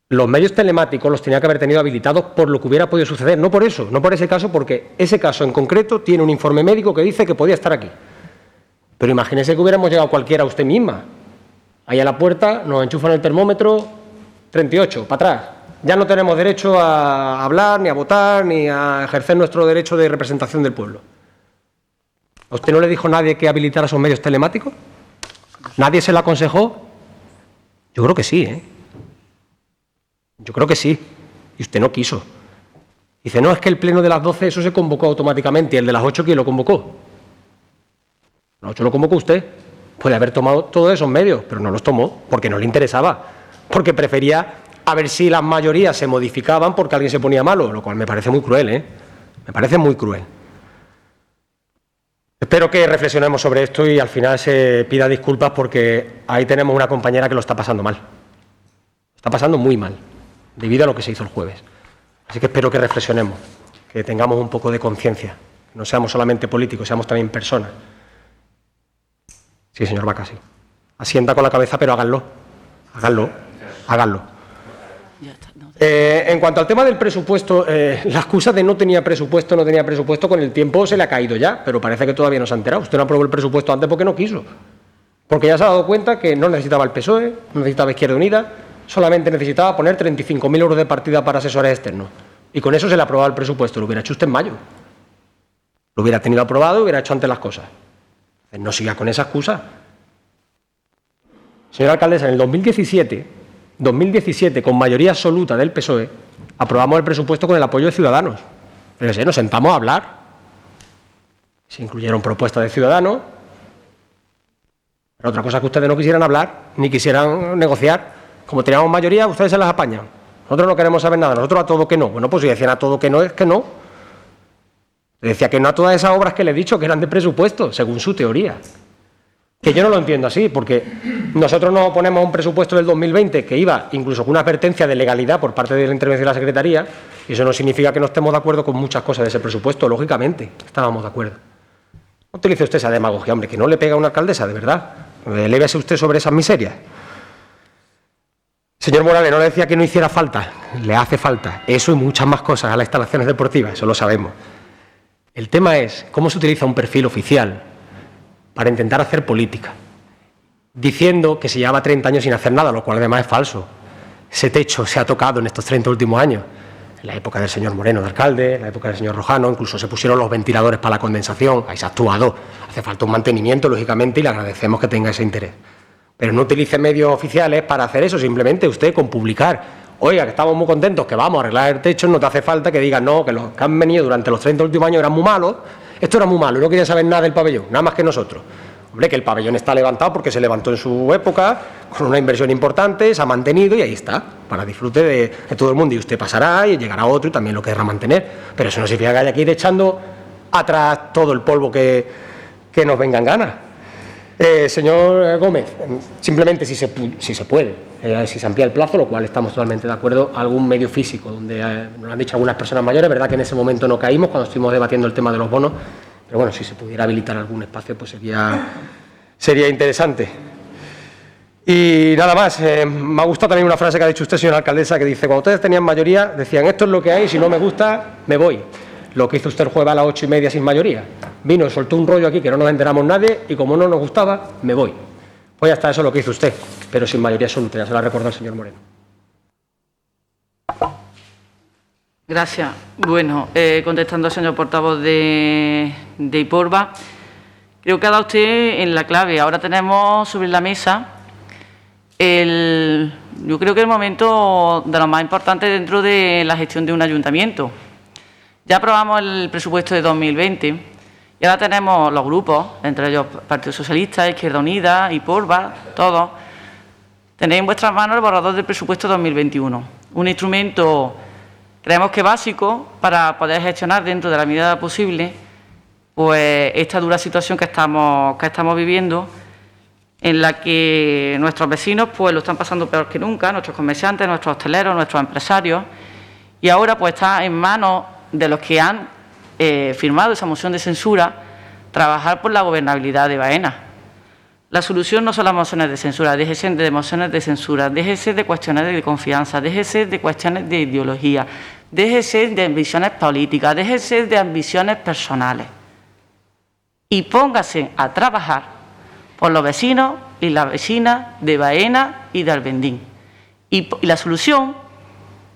Los medios telemáticos los tenía que haber tenido habilitados por lo que hubiera podido suceder, no por eso, no por ese caso, porque ese caso en concreto tiene un informe médico que dice que podía estar aquí. Pero imagínese que hubiéramos llegado cualquiera, usted misma, ahí a la puerta, nos enchufan el termómetro, 38, para atrás. Ya no tenemos derecho a hablar, ni a votar, ni a ejercer nuestro derecho de representación del pueblo. ¿A usted no le dijo nadie que habilitara esos medios telemáticos? ¿Nadie se lo aconsejó? Yo creo que sí, ¿eh? Yo creo que sí. Y usted no quiso. Dice, no, es que el pleno de las 12 eso se convocó automáticamente. ¿Y el de las 8 quién lo convocó? A las 8 lo convocó usted. Puede haber tomado todos esos medios, pero no los tomó porque no le interesaba. Porque prefería a ver si las mayorías se modificaban porque alguien se ponía malo, lo cual me parece muy cruel, ¿eh? Me parece muy cruel. Espero que reflexionemos sobre esto y al final se pida disculpas porque ahí tenemos una compañera que lo está pasando mal. Está pasando muy mal, debido a lo que se hizo el jueves. Así que espero que reflexionemos, que tengamos un poco de conciencia, que no seamos solamente políticos, seamos también personas. Sí, señor Vaca, sí. Asienta con la cabeza, pero háganlo. Háganlo. Háganlo. En cuanto al tema del presupuesto, la excusa de no tenía presupuesto, con el tiempo se le ha caído ya, pero parece que todavía no se ha enterado. Usted no aprobó el presupuesto antes porque no quiso. Porque ya se ha dado cuenta que no necesitaba el PSOE, no necesitaba Izquierda Unida, solamente necesitaba poner 35.000 euros de partida para asesores externos. Y con eso se le aprobaba el presupuesto. Lo hubiera hecho usted en mayo. Lo hubiera tenido aprobado y hubiera hecho antes las cosas. No siga con esa excusa. Señora alcaldesa, en el 2017, con mayoría absoluta del PSOE, aprobamos el presupuesto con el apoyo de Ciudadanos. Pero sí, nos sentamos a hablar. Se incluyeron propuestas de Ciudadanos. Pero otra cosa es que ustedes no quisieran hablar, ni quisieran negociar. Como teníamos mayoría, ustedes se las apañan. Nosotros no queremos saber nada, nosotros a todo que no. Bueno, pues si decían a todo que no, es que no. Le decía que no a todas esas obras que le he dicho que eran de presupuesto, según su teoría. Que yo no lo entiendo así, porque nosotros nos oponemos a un presupuesto del 2020 que iba incluso con una advertencia de legalidad por parte de la intervención de la Secretaría, y eso no significa que no estemos de acuerdo con muchas cosas de ese presupuesto, lógicamente, estábamos de acuerdo. No utilice usted esa demagogia, hombre, que no le pega a una alcaldesa, de verdad. Elévese usted sobre esas miserias. Señor Morales, no le decía que no hiciera falta, le hace falta eso y muchas más cosas a las instalaciones deportivas, eso lo sabemos. El tema es cómo se utiliza un perfil oficial para intentar hacer política, diciendo que se llevaba 30 años sin hacer nada, lo cual además es falso. Ese techo se ha tocado en estos 30 últimos años, en la época del señor Moreno de alcalde, en la época del señor Rojano, incluso se pusieron los ventiladores para la condensación, ahí se ha actuado, hace falta un mantenimiento, lógicamente, y le agradecemos que tenga ese interés. Pero no utilice medios oficiales para hacer eso, simplemente usted con publicar, oiga, que estamos muy contentos, que vamos a arreglar el techo, no te hace falta que digan, no, que los que han venido durante los 30 últimos años eran muy malos, esto era muy malo y no querían saber nada del pabellón, nada más que nosotros. Hombre, que el pabellón está levantado porque se levantó en su época, con una inversión importante, se ha mantenido y ahí está, para disfrute de todo el mundo. Y usted pasará y llegará otro y también lo querrá mantener. Pero eso no significa que haya que ir echando atrás todo el polvo que nos venga en gana. Señor Gómez, simplemente si se puede, si se amplía el plazo, lo cual estamos totalmente de acuerdo, algún medio físico, donde nos han dicho algunas personas mayores, verdad que en ese momento no caímos cuando estuvimos debatiendo el tema de los bonos, pero bueno, si se pudiera habilitar algún espacio, pues sería interesante. Y nada más, me ha gustado también una frase que ha dicho usted, señora alcaldesa, que dice, cuando ustedes tenían mayoría, decían, esto es lo que hay, si no me gusta, me voy. Lo que hizo usted el jueves a las 8:30 sin mayoría. Vino, soltó un rollo aquí que no nos enteramos nadie y como no nos gustaba, me voy. Pues ya está, eso es lo que hizo usted, pero sin mayoría absoluta, ya se lo ha recordado el señor Moreno. Gracias. Bueno, contestando al señor portavoz de Iporba, creo que ha dado usted en la clave. Ahora tenemos sobre la mesa yo creo que el momento de lo más importante dentro de la gestión de un ayuntamiento. Ya aprobamos el presupuesto de 2020 y ahora tenemos los grupos, entre ellos Partido Socialista, Izquierda Unida, Iporba, todos. Tenéis en vuestras manos el borrador del presupuesto 2021, un instrumento, creemos que básico, para poder gestionar dentro de la medida posible pues esta dura situación que estamos viviendo, en la que nuestros vecinos pues lo están pasando peor que nunca, nuestros comerciantes, nuestros hosteleros, nuestros empresarios, y ahora pues está en manos de los que han firmado esa moción de censura trabajar por la gobernabilidad de Baena. La solución no son las mociones de censura, déjese de mociones de censura, déjese de cuestiones de confianza, déjese de cuestiones de ideología, déjese de ambiciones políticas, déjese de ambiciones personales y póngase a trabajar por los vecinos y las vecinas de Baena y de Albendín. Y la solución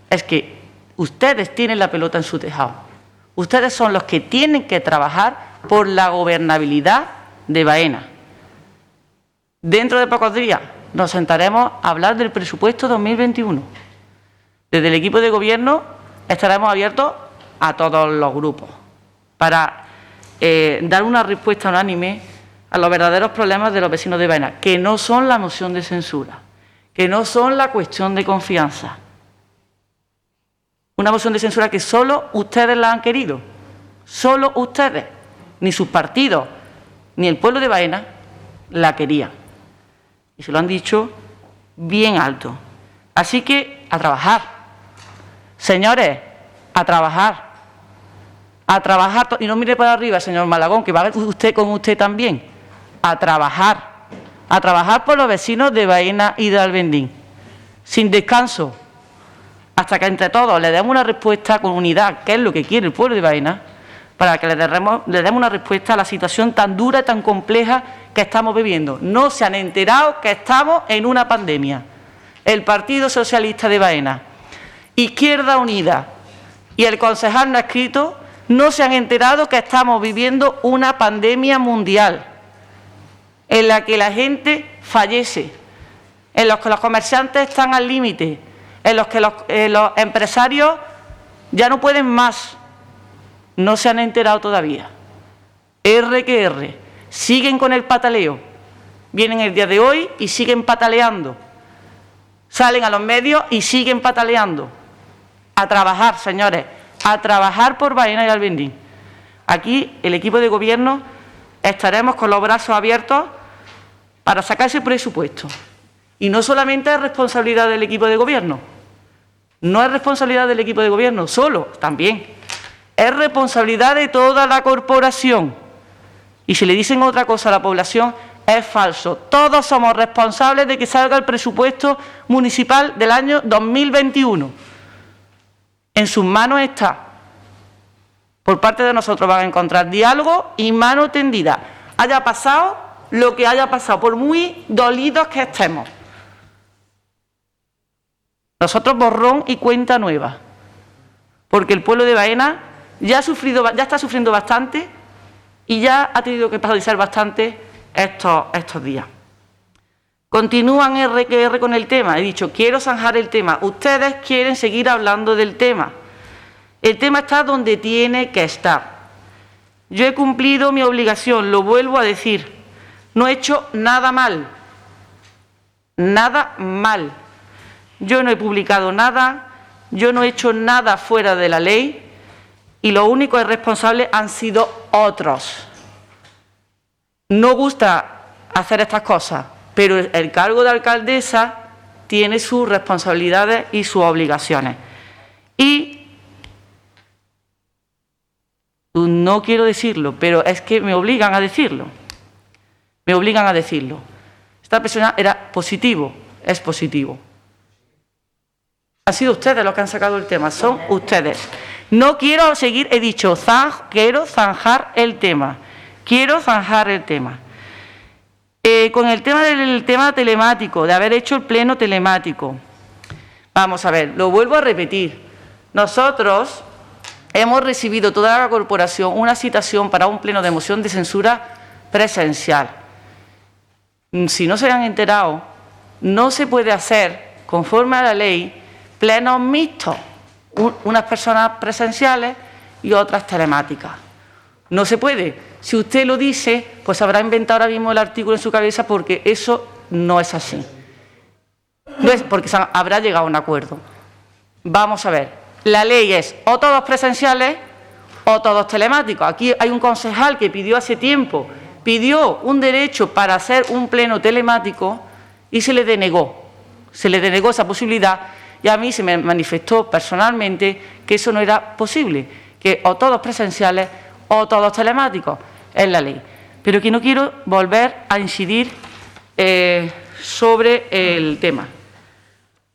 es que ustedes tienen la pelota en su tejado. Ustedes son los que tienen que trabajar por la gobernabilidad de Baena. Dentro de pocos días nos sentaremos a hablar del presupuesto 2021. Desde el equipo de gobierno estaremos abiertos a todos los grupos para dar una respuesta unánime a los verdaderos problemas de los vecinos de Baena, que no son la moción de censura, que no son la cuestión de confianza. Una moción de censura que solo ustedes la han querido, solo ustedes, ni sus partidos, ni el pueblo de Baena la querían. Y se lo han dicho bien alto. Así que a trabajar. Señores, a trabajar. A trabajar. Y no mire para arriba, señor Malagón, que va usted con usted también. A trabajar por los vecinos de Baena y de Albendín, sin descanso, hasta que entre todos le demos una respuesta con unidad, que es lo que quiere el pueblo de Baena, para que le demos una respuesta a la situación tan dura y tan compleja que estamos viviendo. No se han enterado que estamos en una pandemia. El Partido Socialista de Baena, Izquierda Unida y el concejal no escrito no se han enterado que estamos viviendo una pandemia mundial, en la que la gente fallece, en los que los comerciantes están al límite, en los que los empresarios ya no pueden más. No se han enterado todavía. R que R. Siguen con el pataleo. Vienen el día de hoy y siguen pataleando. Salen a los medios y siguen pataleando. A trabajar, señores, a trabajar por Baena y Albendín. Aquí el equipo de gobierno estaremos con los brazos abiertos para sacar ese presupuesto. Y no solamente es responsabilidad del equipo de gobierno, no es responsabilidad del equipo de gobierno solo, también. Es responsabilidad de toda la corporación. Y si le dicen otra cosa a la población, es falso. Todos somos responsables de que salga el presupuesto municipal del año 2021. En sus manos está. Por parte de nosotros van a encontrar diálogo y mano tendida. Haya pasado lo que haya pasado, por muy dolidos que estemos. Nosotros borrón y cuenta nueva. Porque el pueblo de Baena ya está sufriendo bastante y ya ha tenido que padecer bastante estos días. Continúan R que R con el tema. He dicho, quiero zanjar el tema. Ustedes quieren seguir hablando del tema. El tema está donde tiene que estar. Yo he cumplido mi obligación, lo vuelvo a decir. No he hecho nada mal. Nada mal. Yo no he publicado nada, yo no he hecho nada fuera de la ley y los únicos responsables han sido otros. No gusta hacer estas cosas, pero el cargo de alcaldesa tiene sus responsabilidades y sus obligaciones. Y no quiero decirlo, pero es que me obligan a decirlo. Me obligan a decirlo. Esta persona era positivo, es positivo. Han sido ustedes los que han sacado el tema, son ustedes. No quiero seguir, he dicho, quiero zanjar el tema. Quiero zanjar el tema. Con el tema del tema telemático, de haber hecho el pleno telemático. Vamos a ver, lo vuelvo a repetir. Nosotros hemos recibido toda la corporación una citación para un pleno de moción de censura presencial. Si no se han enterado, no se puede hacer, conforme a la ley, plenos mixtos, unas personas presenciales y otras telemáticas. No se puede. Si usted lo dice, pues habrá inventado ahora mismo el artículo en su cabeza, porque eso no es así. No es porque habrá llegado a un acuerdo. Vamos a ver, la ley es o todos presenciales o todos telemáticos. Aquí hay un concejal que pidió hace tiempo, pidió un derecho para hacer un pleno telemático y se le denegó esa posibilidad, y a mí se me manifestó personalmente que eso no era posible, que o todos presenciales o todos telemáticos, es la ley. Pero que no quiero volver a incidir sobre el tema.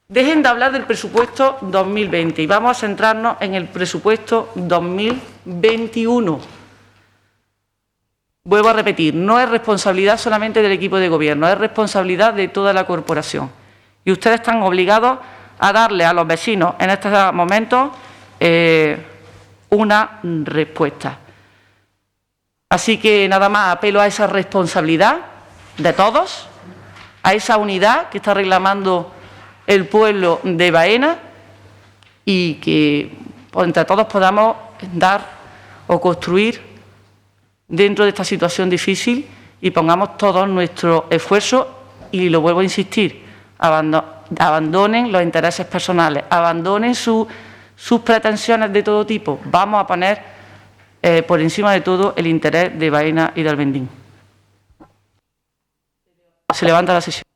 Dejen de hablar del presupuesto 2020 y vamos a centrarnos en el presupuesto 2021. Vuelvo a repetir, no es responsabilidad solamente del equipo de gobierno, es responsabilidad de toda la corporación. Y ustedes están obligados a darle a los vecinos en estos momentos una respuesta. Así que nada más apelo a esa responsabilidad de todos, a esa unidad que está reclamando el pueblo de Baena, y que entre todos podamos dar o construir dentro de esta situación difícil y pongamos todos nuestro esfuerzo. Y lo vuelvo a insistir, abandonen los intereses personales, abandonen sus pretensiones de todo tipo. Vamos a poner por encima de todo el interés de Baena y de Albendín. Se levanta la sesión.